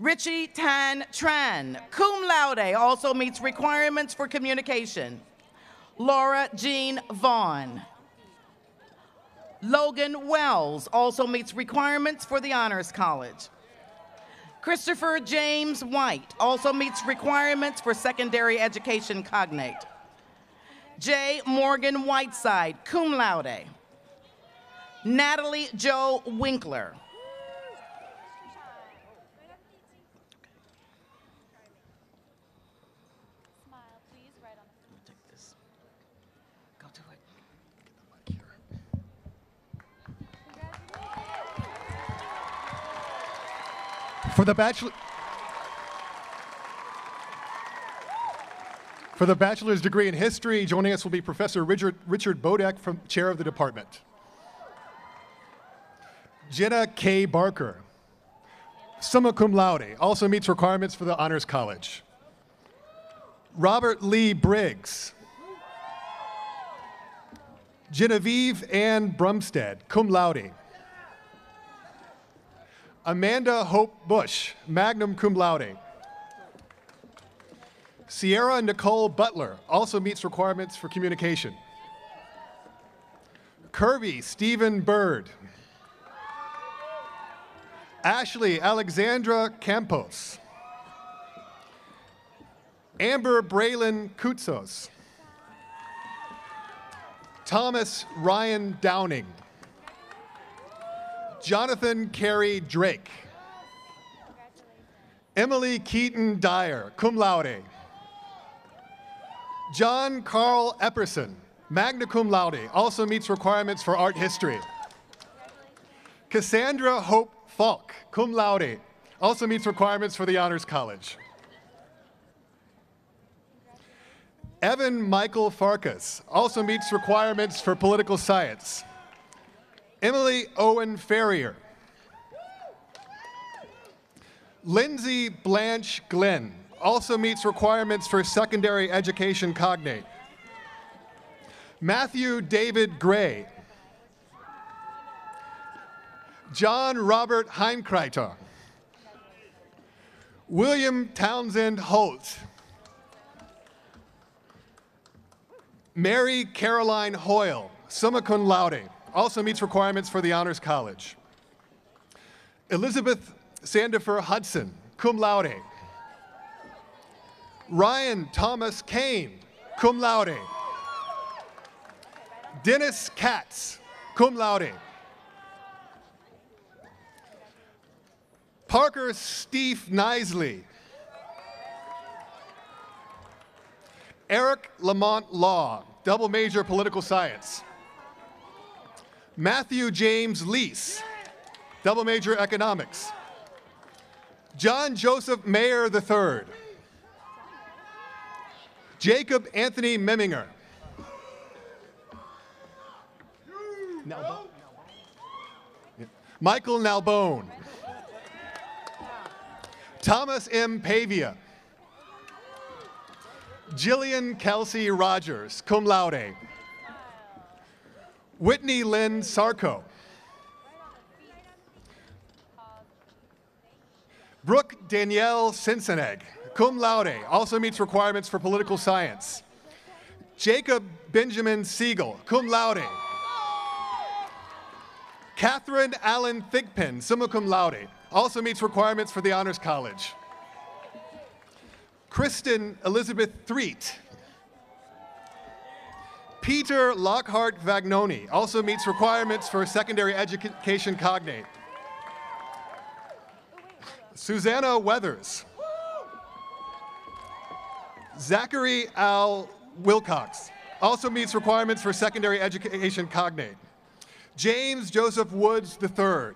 Richie Tan Tran, cum laude, also meets requirements for communication. Laura Jean Vaughn. Logan Wells also meets requirements for the Honors College. Christopher James White also meets requirements for secondary education cognate. J. Morgan Whiteside, cum laude. Natalie Jo Winkler. For the bachelor's degree in history, joining us will be Professor Richard Bodek, chair of the department. Jenna K. Barker, summa cum laude, also meets requirements for the Honors College. Robert Lee Briggs. Genevieve Ann Brumstead, cum laude. Amanda Hope Bush, magna cum laude. Sierra Nicole Butler also meets requirements for communication. Kirby Stephen Bird. Ashley Alexandra Campos. Amber Braylon Kutsos. Thomas Ryan Downing. Jonathan Carey Drake. Emily Keaton Dyer, cum laude. John Carl Epperson, magna cum laude, also meets requirements for art history. Cassandra Hope Falk, cum laude, also meets requirements for the Honors College. Evan Michael Farkas also meets requirements for political science. Emily Owen Ferrier. Lindsay Blanche Glenn also meets requirements for secondary education cognate. Matthew David Gray. John Robert Heinkreiter. William Townsend Holt. Mary Caroline Hoyle, summa cum laude, also meets requirements for the Honors College. Elizabeth Sandifer Hudson, cum laude. Ryan Thomas Kane, cum laude. Dennis Katz, cum laude. Parker Steve Nisley. Eric Lamont Law, double major political science. Matthew James Lease, double major economics. John Joseph Mayer III. Jacob Anthony Memminger. Michael Nalbone. Thomas M. Pavia. Jillian Kelsey Rogers, cum laude. Whitney Lynn Sarko. Brooke Danielle Cincinnati, cum laude, also meets requirements for political science. Jacob Benjamin Siegel, cum laude. Catherine Allen Thigpen, summa cum laude, also meets requirements for the Honors College. Kristen Elizabeth Threet. Peter Lockhart Vagnoni also meets requirements for secondary education cognate. Susanna Weathers. Zachary Al Wilcox also meets requirements for secondary education cognate. James Joseph Woods III.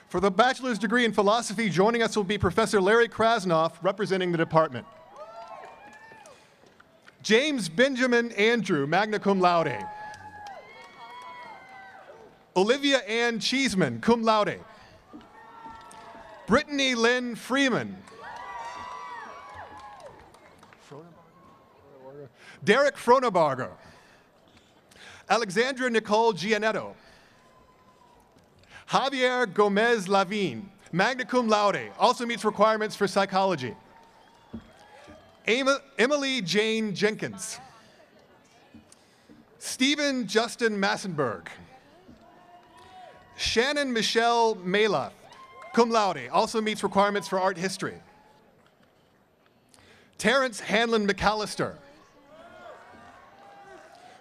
For the bachelor's degree in philosophy, joining us will be Professor Larry Krasnoff, representing the department. James Benjamin Andrew, magna cum laude. Olivia Ann Cheeseman, cum laude. Brittany Lynn Freeman. Derek Fronebarger. Alexandra Nicole Gianetto. Javier Gomez Lavine, magna cum laude, also meets requirements for psychology. Emily Jane Jenkins. Stephen Justin Massenberg. Shannon Michelle Maloff, cum laude, also meets requirements for art history. Terrence Hanlon McAllister.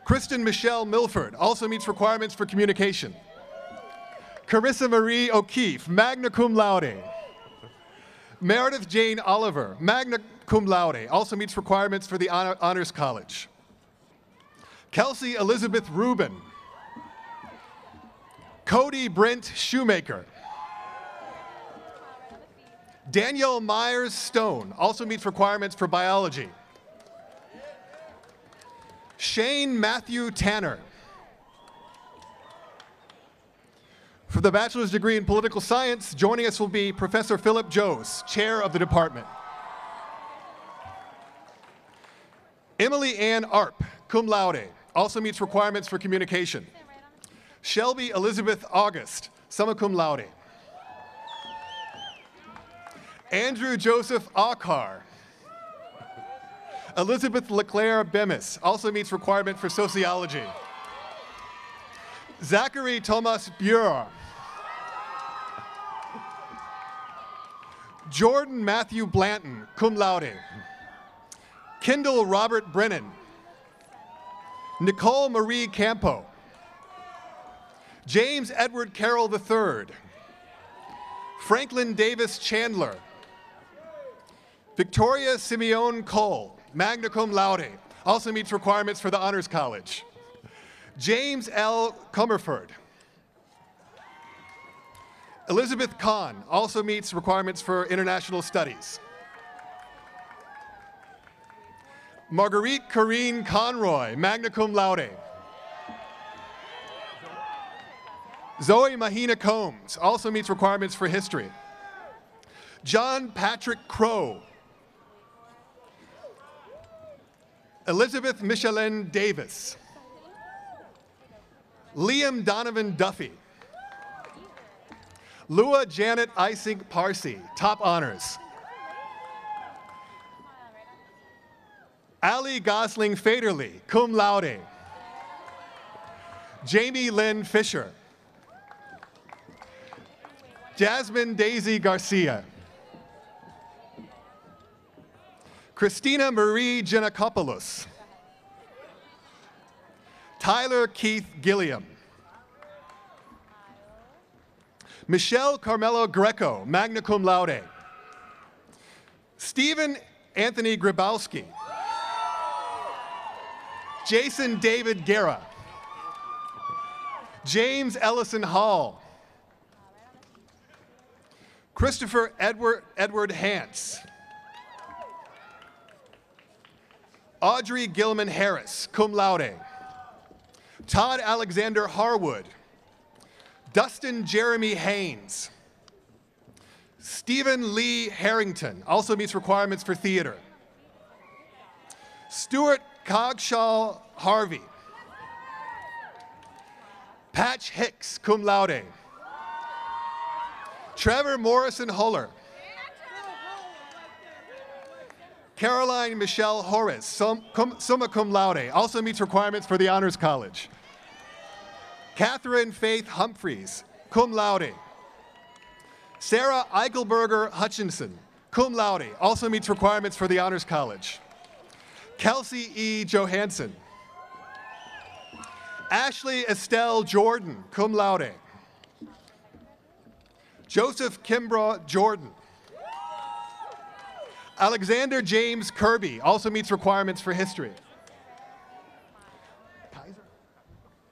Kristen Michelle Milford, also meets requirements for communication. Carissa Marie O'Keefe, magna cum laude. Meredith Jane Oliver, magna cum laude, also meets requirements for the Honors College. Kelsey Elizabeth Rubin. Cody Brent Shoemaker. Daniel Myers Stone, also meets requirements for biology. Shane Matthew Tanner. For the bachelor's degree in political science, joining us will be Professor Philip Jose, chair of the department. Emily Ann Arp, cum laude, also meets requirements for communication. Shelby Elizabeth August, summa cum laude. Andrew Joseph Akar. Elizabeth Leclerc Bemis, also meets requirement for sociology. Zachary Thomas Buer. Jordan Matthew Blanton, cum laude. Kendall Robert Brennan. Nicole Marie Campo. James Edward Carroll III. Franklin Davis Chandler. Victoria Simeone Cole, magna cum laude, also meets requirements for the Honors College. James L. Comerford. Elizabeth Kahn also meets requirements for international studies. Marguerite Corrine Conroy, magna cum laude. Zoe Mahina Combs also meets requirements for history. John Patrick Crow. Elizabeth Michelin Davis. Liam Donovan Duffy. Lua Janet Isink Parsi, top honors. Ali Gosling Faderly, cum laude. Jamie Lynn Fisher. Jasmine Daisy Garcia. Christina Marie Giannakopoulos. Tyler Keith Gilliam. Michelle Carmelo Greco, magna cum laude. Stephen Anthony Grabowski. Jason David Guerra. James Ellison Hall. Christopher Edward Hance. Audrey Gilman Harris, cum laude. Todd Alexander Harwood. Dustin Jeremy Haynes. Stephen Lee Harrington, also meets requirements for theater. Stuart Cogshaw Harvey. Patch Hicks, cum laude. Trevor Morrison Huller. Caroline Michelle Horace, summa cum laude, also meets requirements for the Honors College. Catherine Faith Humphreys, cum laude. Sarah Eichelberger Hutchinson, cum laude, also meets requirements for the Honors College. Kelsey E. Johansson. Ashley Estelle Jordan, cum laude. Joseph Kimbrough Jordan. Alexander James Kirby also meets requirements for history.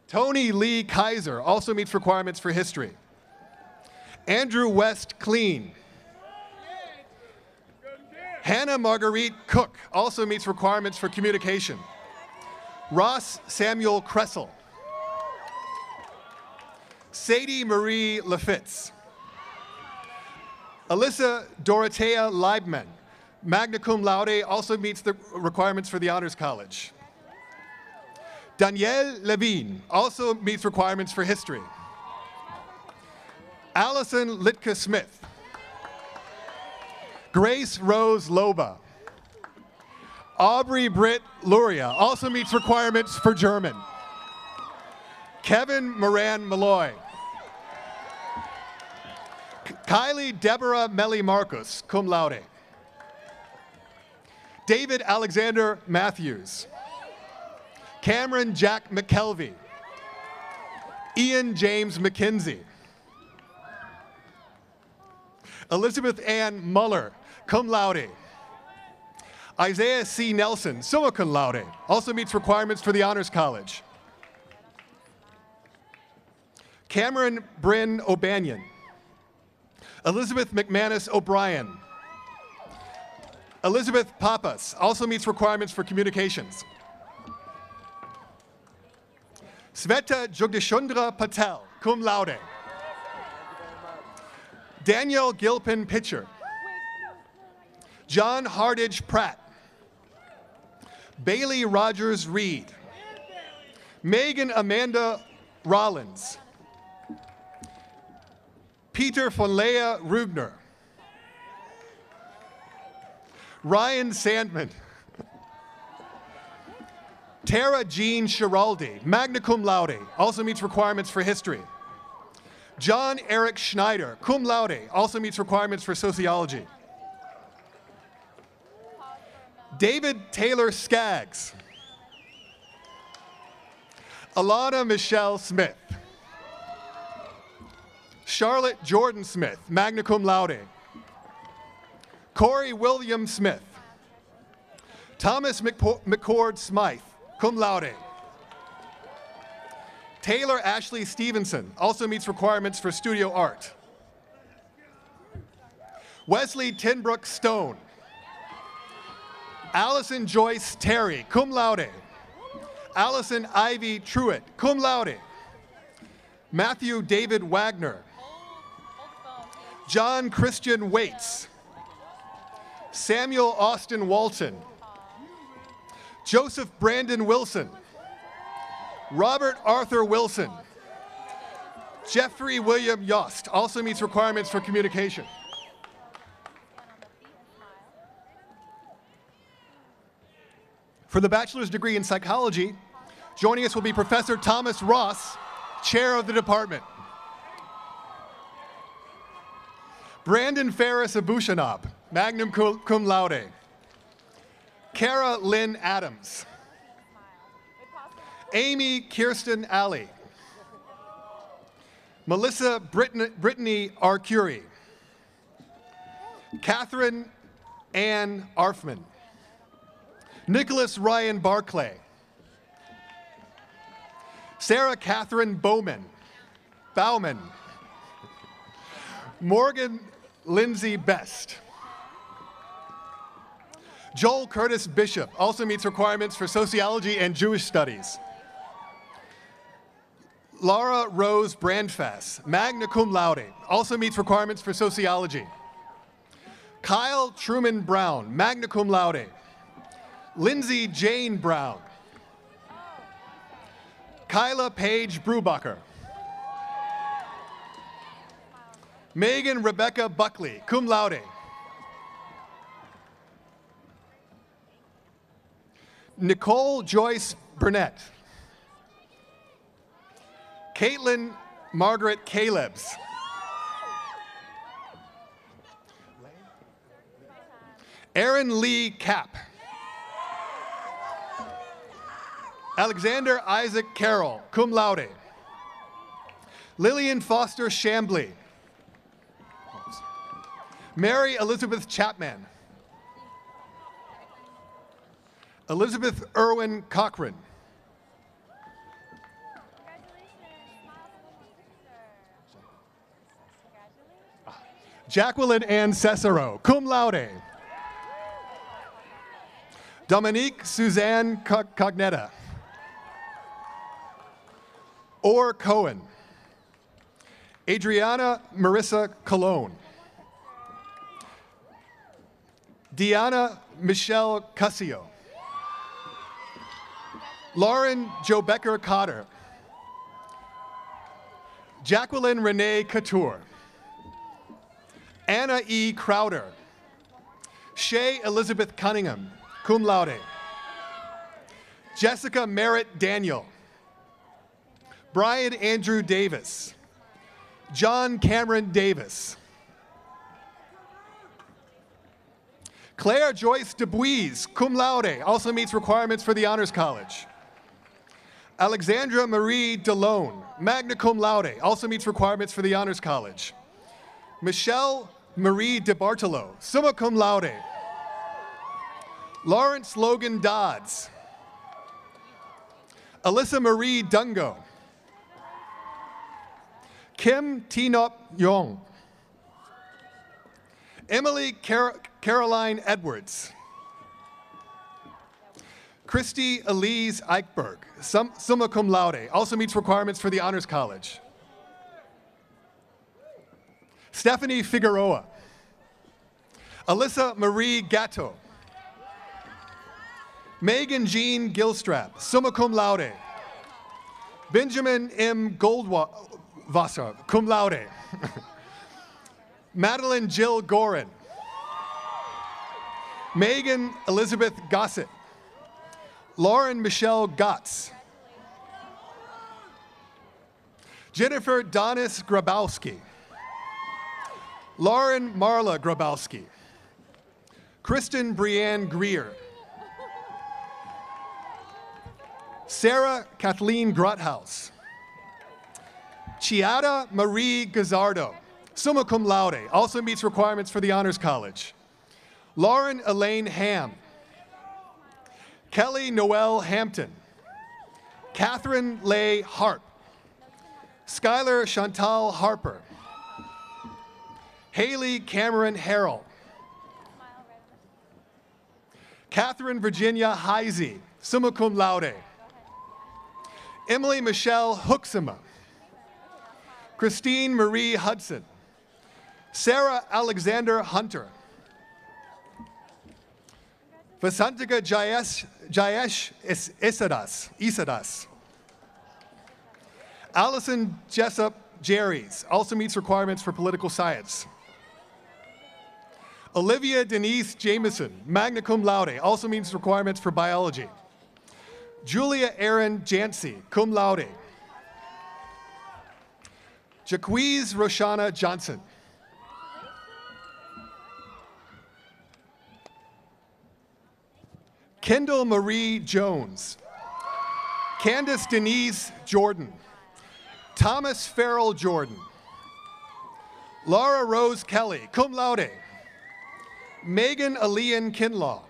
Tony Lee Kaiser also meets requirements for history. Hannah Marguerite Cook also meets requirements for communication. Ross Samuel Kressel. Sadie Marie Lafitz. Alyssa Dorothea Leibman, magna cum laude, also meets the requirements for the Honors College. Danielle Levine also meets requirements for history. Allison Litka Smith. Grace Rose Loba. Aubrey Britt Luria also meets requirements for German. Kevin Moran Malloy. Kylie Deborah Melly Marcus, cum laude. David Alexander Matthews. Cameron Jack McKelvey. Ian James McKenzie. Elizabeth Ann Muller, cum laude. Isaiah C. Nelson, summa cum laude, also meets requirements for the Honors College. Cameron Bryn O'Banion. Elizabeth McManus O'Brien. Elizabeth Papas also meets requirements for communications. Sveta Jugdishundra Patel, cum laude. Danielle Gilpin Pitcher. John Hardage Pratt. Bailey Rogers Reed. Megan Amanda Rollins. Peter von Leia Rugner. Ryan Sandman. Tara Jean Schiraldi, magna cum laude, also meets requirements for history. John Eric Schneider, cum laude, also meets requirements for sociology. David Taylor Skaggs. Alana Michelle Smith. Charlotte Jordan Smith, magna cum laude. Corey William Smith. Thomas McCord Smythe, cum laude. Taylor Ashley Stevenson also meets requirements for studio art. Wesley Tinbrook Stone. Allison Joyce Terry, cum laude. Allison Ivy Truitt, cum laude. Matthew David Wagner. John Christian Waits. Samuel Austin Walton. Joseph Brandon Wilson. Robert Arthur Wilson. Jeffrey William Yost also meets requirements for communication. For the bachelor's degree in psychology, joining us will be Professor Thomas Ross, chair of the department. Brandon Ferris Abushanab, magna cum laude. Kara Lynn Adams. Amy Kirsten Alley. Melissa Brittany Arcuri. Catherine Ann Arfman. Nicholas Ryan Barclay. Sarah Catherine Bowman. Morgan Lindsay Best. Joel Curtis Bishop also meets requirements for sociology and Jewish studies. Laura Rose Brandfass, magna cum laude, also meets requirements for sociology. Kyle Truman Brown, magna cum laude. Lindsay Jane Brown. Kyla Paige Brubacher. Megan Rebecca Buckley, cum laude. Nicole Joyce Burnett. Caitlin Margaret Calebs. Aaron Lee Kapp. Alexander Isaac Carroll, cum laude. Lillian Foster Shambly. Mary Elizabeth Chapman. Elizabeth Irwin Cochran. Jacqueline Ann Cesaro, cum laude. Dominique Suzanne Cognetta. Orr Cohen. Adriana Marissa Colon. Deanna Michelle Cussio. Lauren Jo Becker Cotter. Jacqueline Renee Couture. Anna E. Crowder. Shay Elizabeth Cunningham, cum laude. Jessica Merritt Daniel. Brian Andrew Davis. John Cameron Davis. Claire Joyce DeBuise, cum laude, also meets requirements for the Honors College. Alexandra Marie DeLone, magna cum laude, also meets requirements for the Honors College. Michelle Marie DeBartolo, summa cum laude. Lawrence Logan Dodds. Alyssa Marie Dungo. Kim Tinop Yong. Emily Caroline Edwards. Christy Elise Eichberg, summa cum laude, also meets requirements for the Honors College. Stephanie Figueroa. Alyssa Marie Gatto. Megan Jean Gilstrap, summa cum laude. Benjamin M. Goldwasser, cum laude. Madeline Jill Gorin. Megan Elizabeth Gossett. Lauren Michelle Gotts. Jennifer Donis Grabowski. Lauren Marla Grabowski. Kristen Brianne Greer. Sarah Kathleen Grothaus. Chiara Marie Gazzardo, summa cum laude, also meets requirements for the Honors College. Lauren Elaine Ham. Kelly Noel Hampton. Catherine Leigh Harp. Skylar Chantal Harper. Haley Cameron Harrell. Catherine Virginia Heisey, summa cum laude. Emily Michelle Hooksema. Christine Marie Hudson. Sarah Alexander Hunter. Vasantika Jayesh Isadas. Allison Jessup Jerries, also meets requirements for political science. Olivia Denise Jameson, magna cum laude, also meets requirements for biology. Julia Erin Jancy, cum laude. Jaquiz Roshana Johnson. Kendall Marie Jones. Candace Denise Jordan. Thomas Farrell Jordan. Laura Rose Kelly, cum laude. Megan Alian Kinlaw.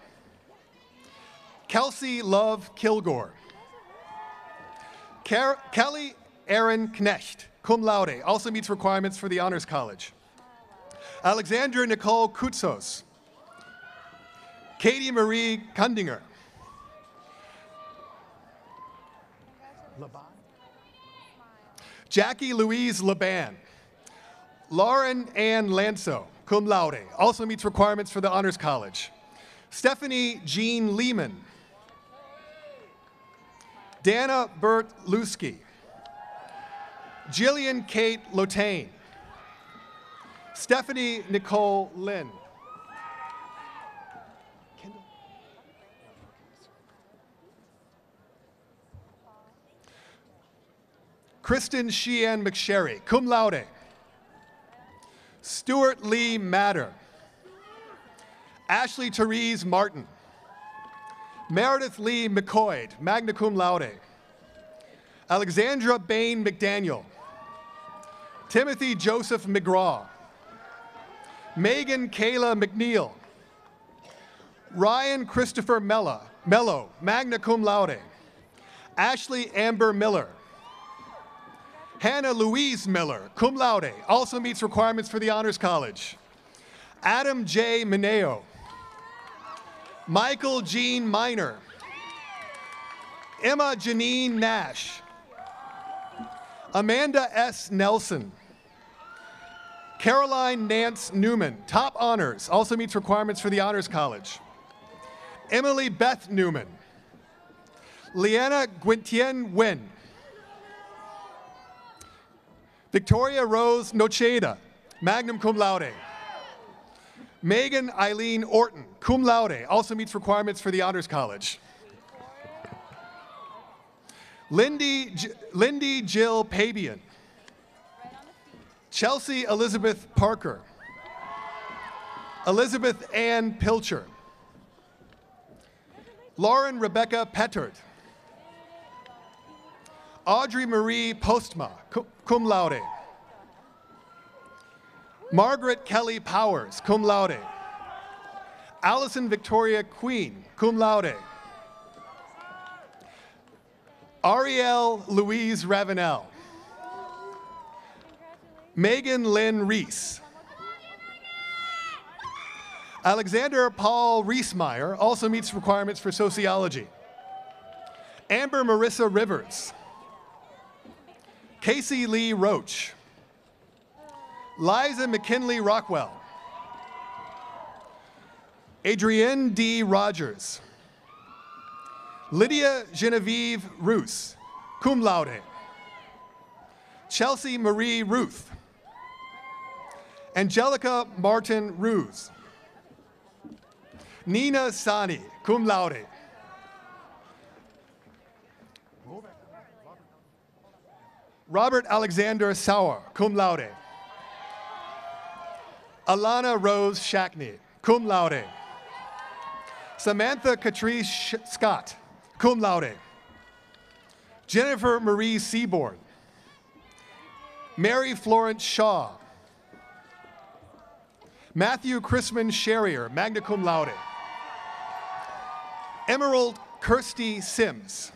Kelsey Love Kilgore. Kelly Aaron Knecht, cum laude, also meets requirements for the Honors College. Alexandra Nicole Kutsos. Katie Marie Kundinger. Jackie Louise Laban. Lauren Ann Lanso, cum laude, also meets requirements for the Honors College. Stephanie Jean Lehman. Dana Burt Lusky. Jillian Kate Lotane. Stephanie Nicole Lynn. Kristen Sheehan McSherry, cum laude. Stuart Lee Matter. Ashley Therese Martin. Meredith Lee McCoy, magna cum laude. Alexandra Bain McDaniel. Timothy Joseph McGraw. Megan Kayla McNeil. Ryan Christopher Mello, magna cum laude. Ashley Amber Miller. Hannah Louise Miller, cum laude, also meets requirements for the Honors College. Adam J. Mineo. Michael Jean Miner. Emma Janine Nash. Amanda S. Nelson. Caroline Nance Newman, top honors, also meets requirements for the Honors College. Emily Beth Newman. Liana Gwentien Nguyen. Victoria Rose Nocheda, magna cum laude. Megan Eileen Orton, cum laude, also meets requirements for the Honors College. Lindy Jill Pabian. Chelsea Elizabeth Parker. Elizabeth Ann Pilcher. Lauren Rebecca Pettard. Audrey Marie Postma, cum laude. Margaret Kelly Powers, cum laude. Allison Victoria Queen, cum laude. Ariel Louise Ravenel. Megan Lynn Reese. Alexander Paul Reesmeyer also meets requirements for sociology. Amber Marissa Rivers. Casey Lee Roach. Liza McKinley Rockwell. Adrienne D. Rogers. Lydia Genevieve Roos, cum laude. Chelsea Marie Ruth. Angelica Martin Ruse. Nina Sani, cum laude. Robert Alexander Sauer, cum laude. Alana Rose Shackney, cum laude. Samantha Catrice Scott, cum laude. Jennifer Marie Seaborn. Mary Florence Shaw. Matthew Chrisman Sherrier, magna cum laude. Emerald Kirsty Sims.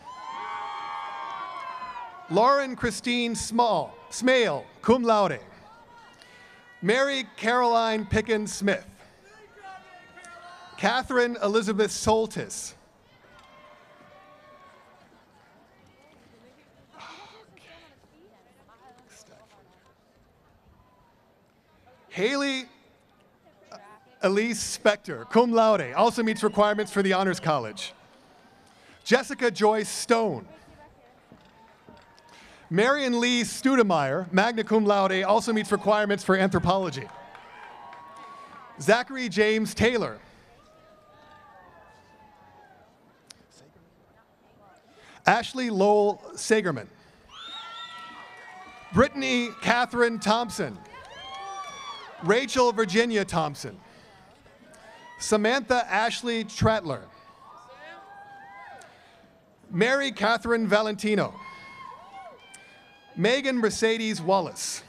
Lauren Christine Smale, cum laude. Mary Caroline Pickens Smith. Catherine Elizabeth Soltis. Haley Elise Spector, cum laude, also meets requirements for the Honors College. Jessica Joyce Stone. Marion Lee Studemeyer, magna cum laude, also meets requirements for anthropology. Zachary James Taylor. Ashley Lowell Sagerman. Brittany Catherine Thompson. Rachel Virginia Thompson. Samantha Ashley Tratler. Mary Catherine Valentino. Megan Mercedes Wallace.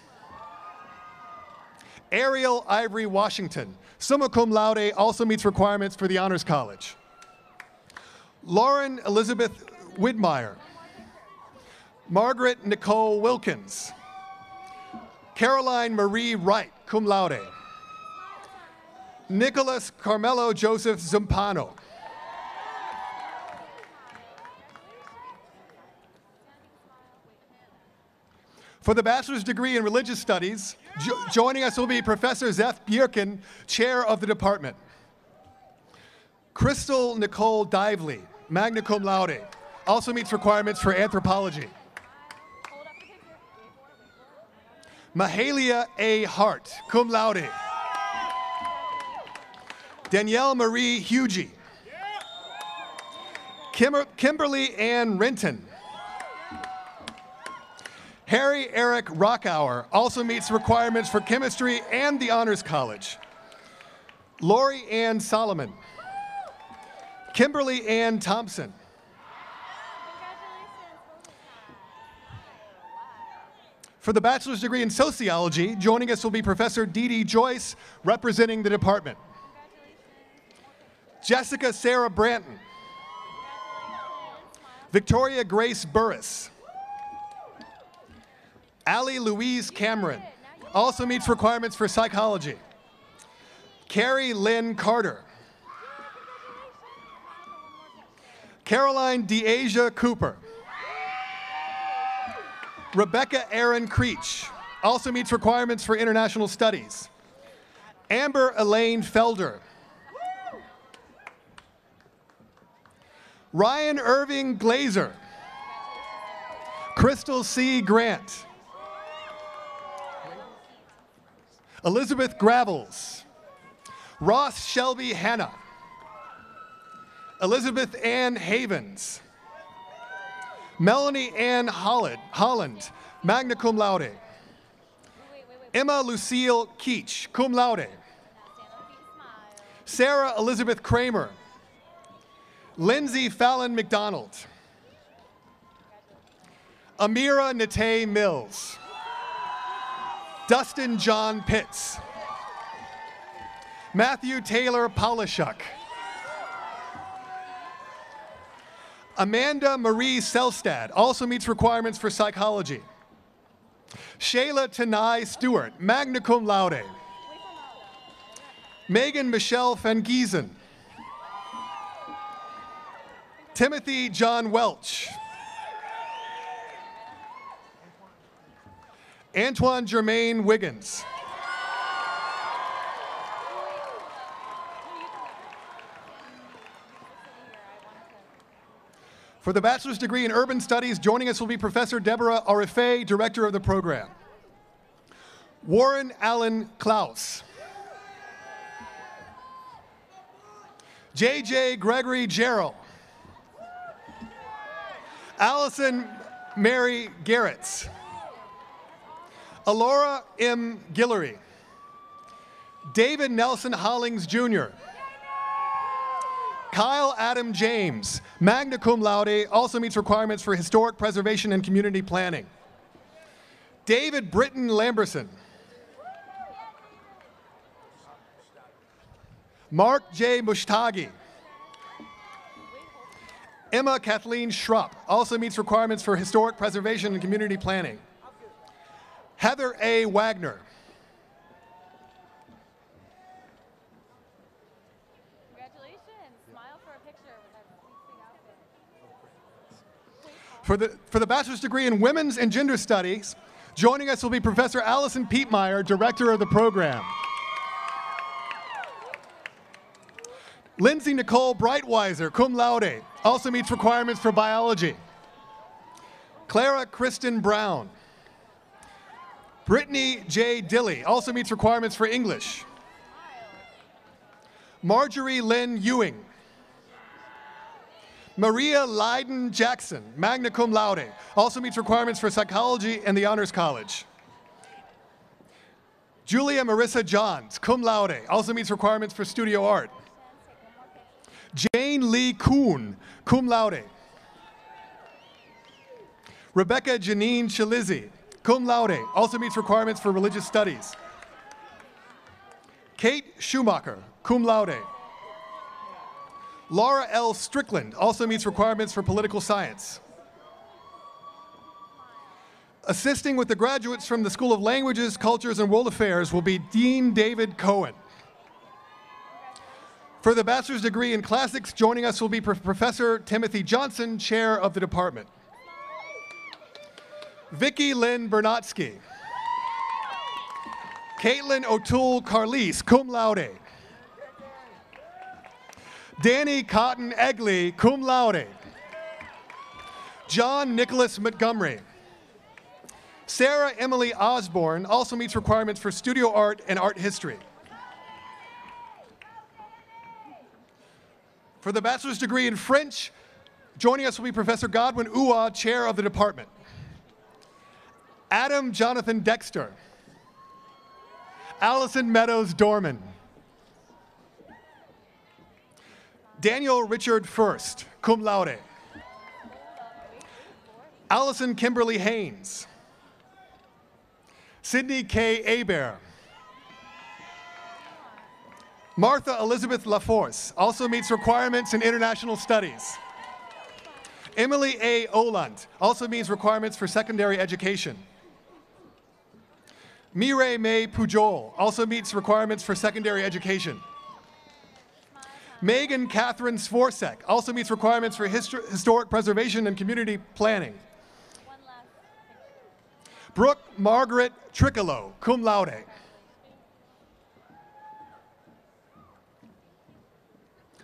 Ariel Ivory Washington, summa cum laude, also meets requirements for the Honors College. Lauren Elizabeth Widmeyer. Margaret Nicole Wilkins. Caroline Marie Wright, cum laude. Nicholas Carmelo Joseph Zumpano. For the bachelor's degree in religious studies, joining us will be Professor Zeph Bjerken, chair of the department. Crystal Nicole Dively, magna cum laude, also meets requirements for anthropology. Mahalia A. Hart, cum laude. Danielle Marie Hugie. Kimberly Ann Renton. Harry Eric Rockauer also meets requirements for chemistry and the Honors College. Lori Ann Solomon. Kimberly Ann Thompson. For the bachelor's degree in sociology, joining us will be Professor Dee Dee Joyce, representing the department. Jessica Sarah Branton. Victoria Grace Burris. Allie Louise Cameron, also meets requirements for psychology. Carrie Lynn Carter. Caroline DeAsia Cooper. Rebecca Aaron Creech, also meets requirements for international studies. Amber Elaine Felder. Ryan Irving Glazer. Crystal C. Grant. Elizabeth Gravels. Ross Shelby Hanna. Elizabeth Ann Havens. Melanie Ann Holland, magna cum laude. Emma Lucille Keach, cum laude. Sarah Elizabeth Kramer. Lindsay Fallon McDonald. Amira Nate Mills. Dustin John Pitts. Matthew Taylor Polishuk. Amanda Marie Selstad also meets requirements for psychology. Shayla Tanai Stewart, magna cum laude. Megan Michelle Van Giesen. Timothy John Welch. Antoine Germain Wiggins. For the bachelor's degree in urban studies, joining us will be Professor Deborah Orife, director of the program. Warren Allen Klaus. J.J. Gregory Jarrell. Allison Mary Garretts. Alora M. Guillory. David Nelson Hollings, Jr. Kyle Adam James, magna cum laude, also meets requirements for historic preservation and community planning. David Britton Lamberson. Mark J. Mushtaghi. Emma Kathleen Schrupp, also meets requirements for historic preservation and community planning. Heather A. Wagner. For the bachelor's degree in women's and gender studies, joining us will be Professor Allison Pietmeyer, director of the program. Lindsay Nicole Breitweiser, cum laude, also meets requirements for biology. Clara Kristen Brown. Brittany J. Dilley, also meets requirements for English. Marjorie Lynn Ewing. Maria Lyden Jackson, magna cum laude, also meets requirements for psychology and the Honors College. Julia Marissa Johns, cum laude, also meets requirements for studio art. Jane Lee Kuhn, cum laude. Rebecca Janine Chalizzi, cum laude, also meets requirements for religious studies. Kate Schumacher, cum laude. Laura L. Strickland also meets requirements for political science. Assisting with the graduates from the School of Languages, Cultures, and World Affairs will be Dean David Cohen. For the bachelor's degree in classics, joining us will be Professor Timothy Johnson, chair of the department. Vicki Lynn Bernatsky. Caitlin O'Toole Carlise, cum laude. Danny Cotton Egley, cum laude. John Nicholas Montgomery. Sarah Emily Osborne also meets requirements for studio art and art history. For the bachelor's degree in French, joining us will be Professor Godwin Uwa, chair of the department. Adam Jonathan Dexter. Allison Meadows Dorman. Daniel Richard First, cum laude. Allison Kimberly Haynes. Sydney K. Hebert. Martha Elizabeth LaForce also meets requirements in international studies. Emily A. Oland also meets requirements for secondary education. Mireille May Pujol also meets requirements for secondary education. Megan Catherine Svorcek also meets requirements for historic preservation and community planning. Brooke Margaret Tricolo, cum laude.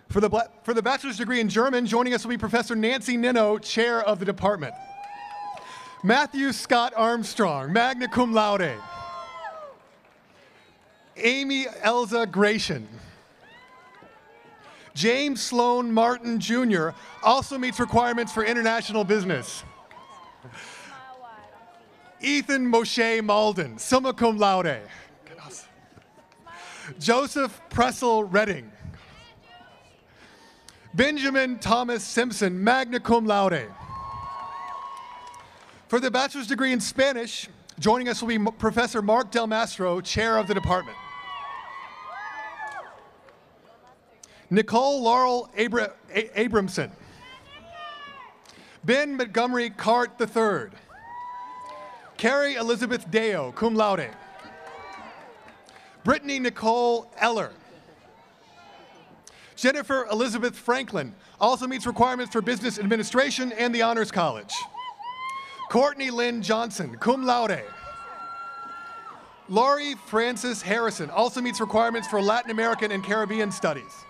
For the bachelor's degree in German, joining us will be Professor Nancy Nino, chair of the department. Matthew Scott Armstrong, magna cum laude. Amy Elza Gratian. James Sloan Martin Jr. also meets requirements for international business. Ethan Moshe Malden, summa cum laude. Joseph Pressel Redding. Benjamin Thomas Simpson, magna cum laude. For the bachelor's degree in Spanish, joining us will be Professor Mark Del Mastro, chair of the department. Nicole Laurel Abramson. Ben Montgomery Cart III. Carrie Elizabeth Deo, cum laude. Brittany Nicole Eller. Jennifer Elizabeth Franklin also meets requirements for business administration and the Honors College. Courtney Lynn Johnson, cum laude. Laurie Francis Harrison also meets requirements for Latin American and Caribbean studies.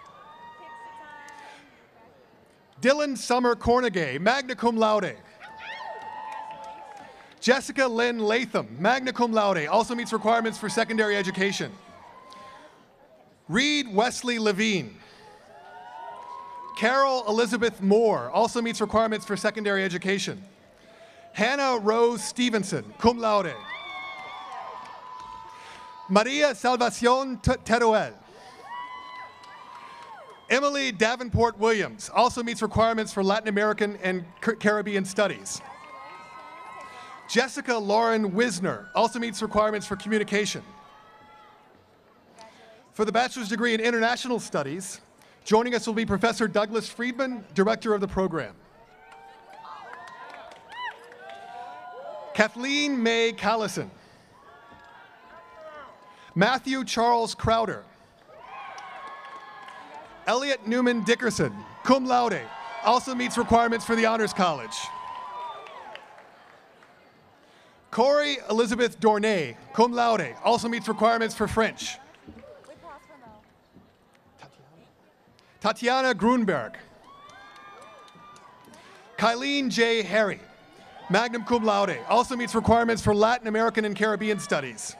Dylan Summer Cornegay, magna cum laude. Jessica Lynn Latham, magna cum laude, also meets requirements for secondary education. Reed Wesley Levine. Carol Elizabeth Moore also meets requirements for secondary education. Hannah Rose Stevenson, cum laude. Maria Salvacion Teruel. Emily Davenport Williams also meets requirements for Latin American and Caribbean studies. Jessica Lauren Wisner also meets requirements for communication. For the bachelor's degree in international studies, joining us will be Professor Douglas Friedman, director of the program. Kathleen May Callison. Matthew Charles Crowder. Elliot Newman Dickerson, cum laude, also meets requirements for the Honors College. Corey Elizabeth Dornay, cum laude, also meets requirements for French. Tatiana Grunberg. Kylene J. Harry, magna cum laude, also meets requirements for Latin American and Caribbean studies.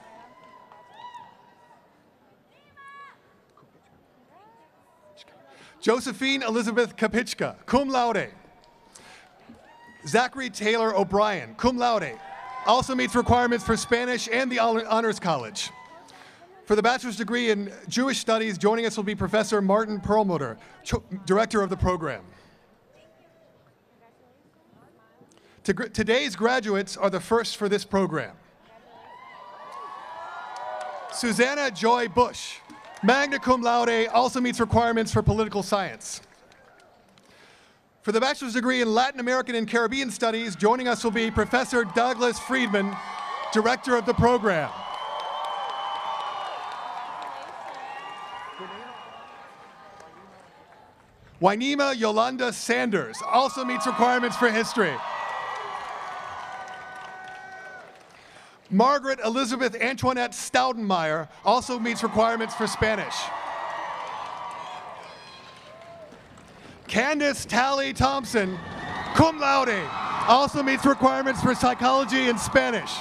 Josephine Elizabeth Kapichka, cum laude. Zachary Taylor O'Brien, cum laude, also meets requirements for Spanish and the Honors College. For the bachelor's degree in Jewish studies, joining us will be Professor Martin Perlmutter, director of the program. Today's graduates are the first for this program. Susanna Joy Bush, magna cum laude, also meets requirements for political science. For the bachelor's degree in Latin American and Caribbean studies, joining us will be Professor Douglas Friedman, director of the program. Wainima Yolanda Sanders also meets requirements for history. Margaret Elizabeth Antoinette Staudenmeyer also meets requirements for Spanish. Candace Tally Thompson, cum laude, also meets requirements for psychology and Spanish.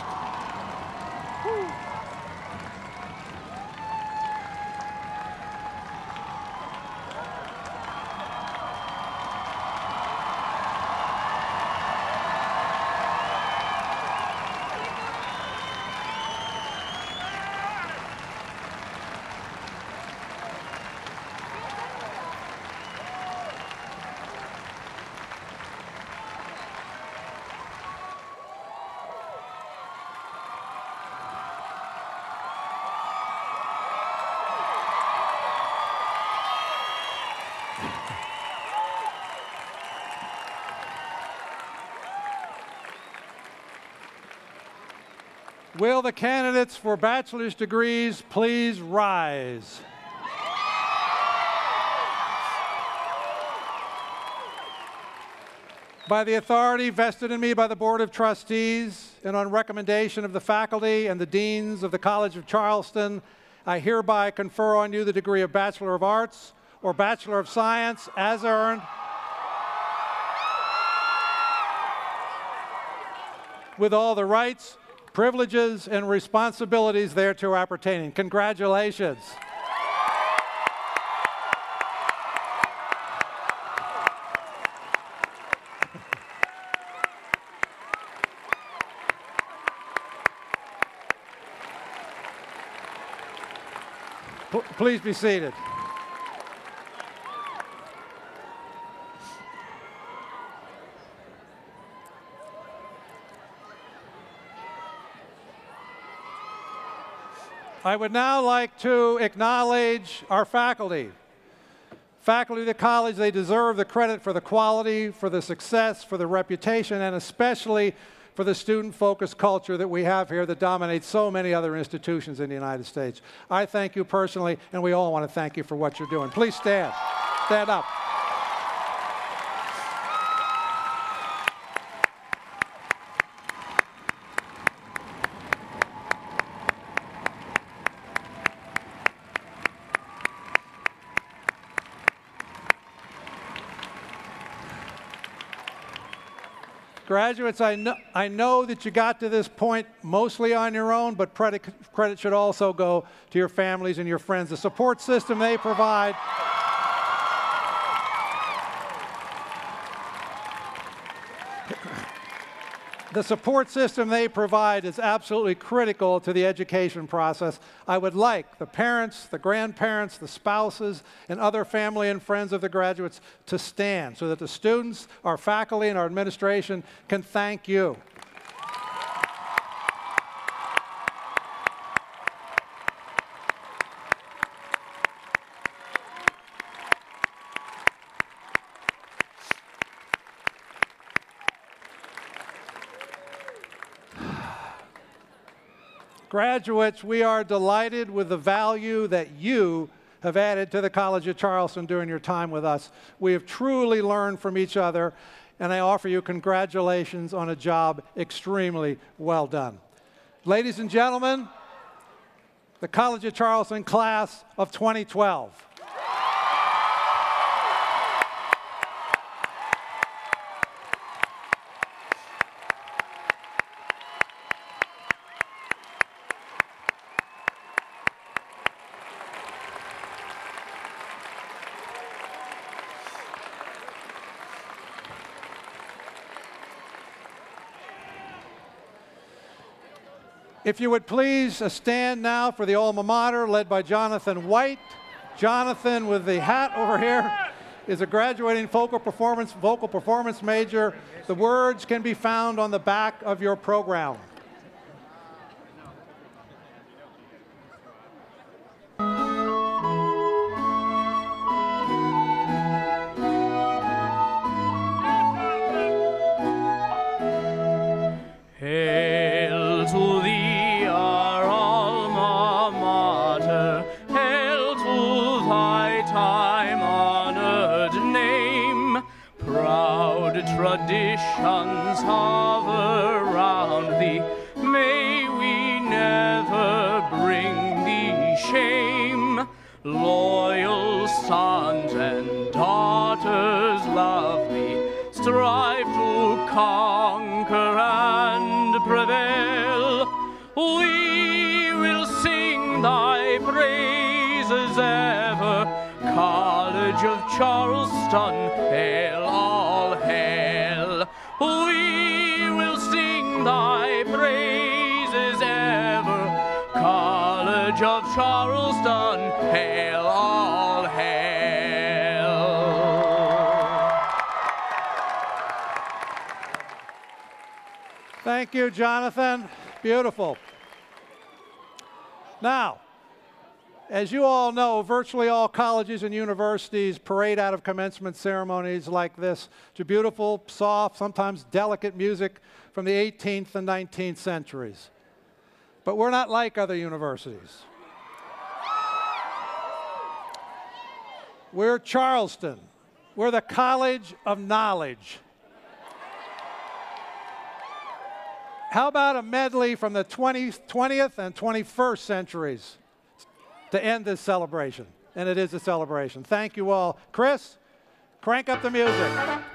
Will the candidates for bachelor's degrees please rise? By the authority vested in me by the Board of Trustees and on recommendation of the faculty and the deans of the College of Charleston, I hereby confer on you the degree of Bachelor of Arts or Bachelor of Science as earned with all the rights, privileges, and responsibilities thereto appertaining. Congratulations. Please be seated. I would now like to acknowledge our faculty. Faculty of the college, they deserve the credit for the quality, for the success, for the reputation, and especially for the student-focused culture that we have here that dominates so many other institutions in the United States. I thank you personally, and we all want to thank you for what you're doing. Please stand. Stand up. Graduates, I know that you got to this point mostly on your own, but credit should also go to your families and your friends. The support system they provide is absolutely critical to the education process. I would like the parents, the grandparents, the spouses, and other family and friends of the graduates to stand so that the students, our faculty, and our administration can thank you. Graduates, we are delighted with the value that you have added to the College of Charleston during your time with us. We have truly learned from each other, and I offer you congratulations on a job extremely well done. Ladies and gentlemen, the College of Charleston class of 2012. If you would please stand now for the alma mater led by Jonathan White. Jonathan, with the hat over here, is a graduating vocal performance major. The words can be found on the back of your program. Hail to thee, our alma mater, hail to thy time-honored name. Proud traditions hover round thee, may we never bring thee shame. Loyal sons and daughters love thee, strive to conquer and prevail. We will sing thy praises ever, College of Charleston, hail, all hail. We will sing thy praises ever, College of Charleston, hail, all hail. Thank you, Jonathan. Beautiful. Now, as you all know, virtually all colleges and universities parade out of commencement ceremonies like this to beautiful, soft, sometimes delicate music from the 18th and 19th centuries. But we're not like other universities. We're Charleston. We're the College of Knowledge. How about a medley from the 20th and 21st centuries to end this celebration? And it is a celebration. Thank you all. Chris, crank up the music.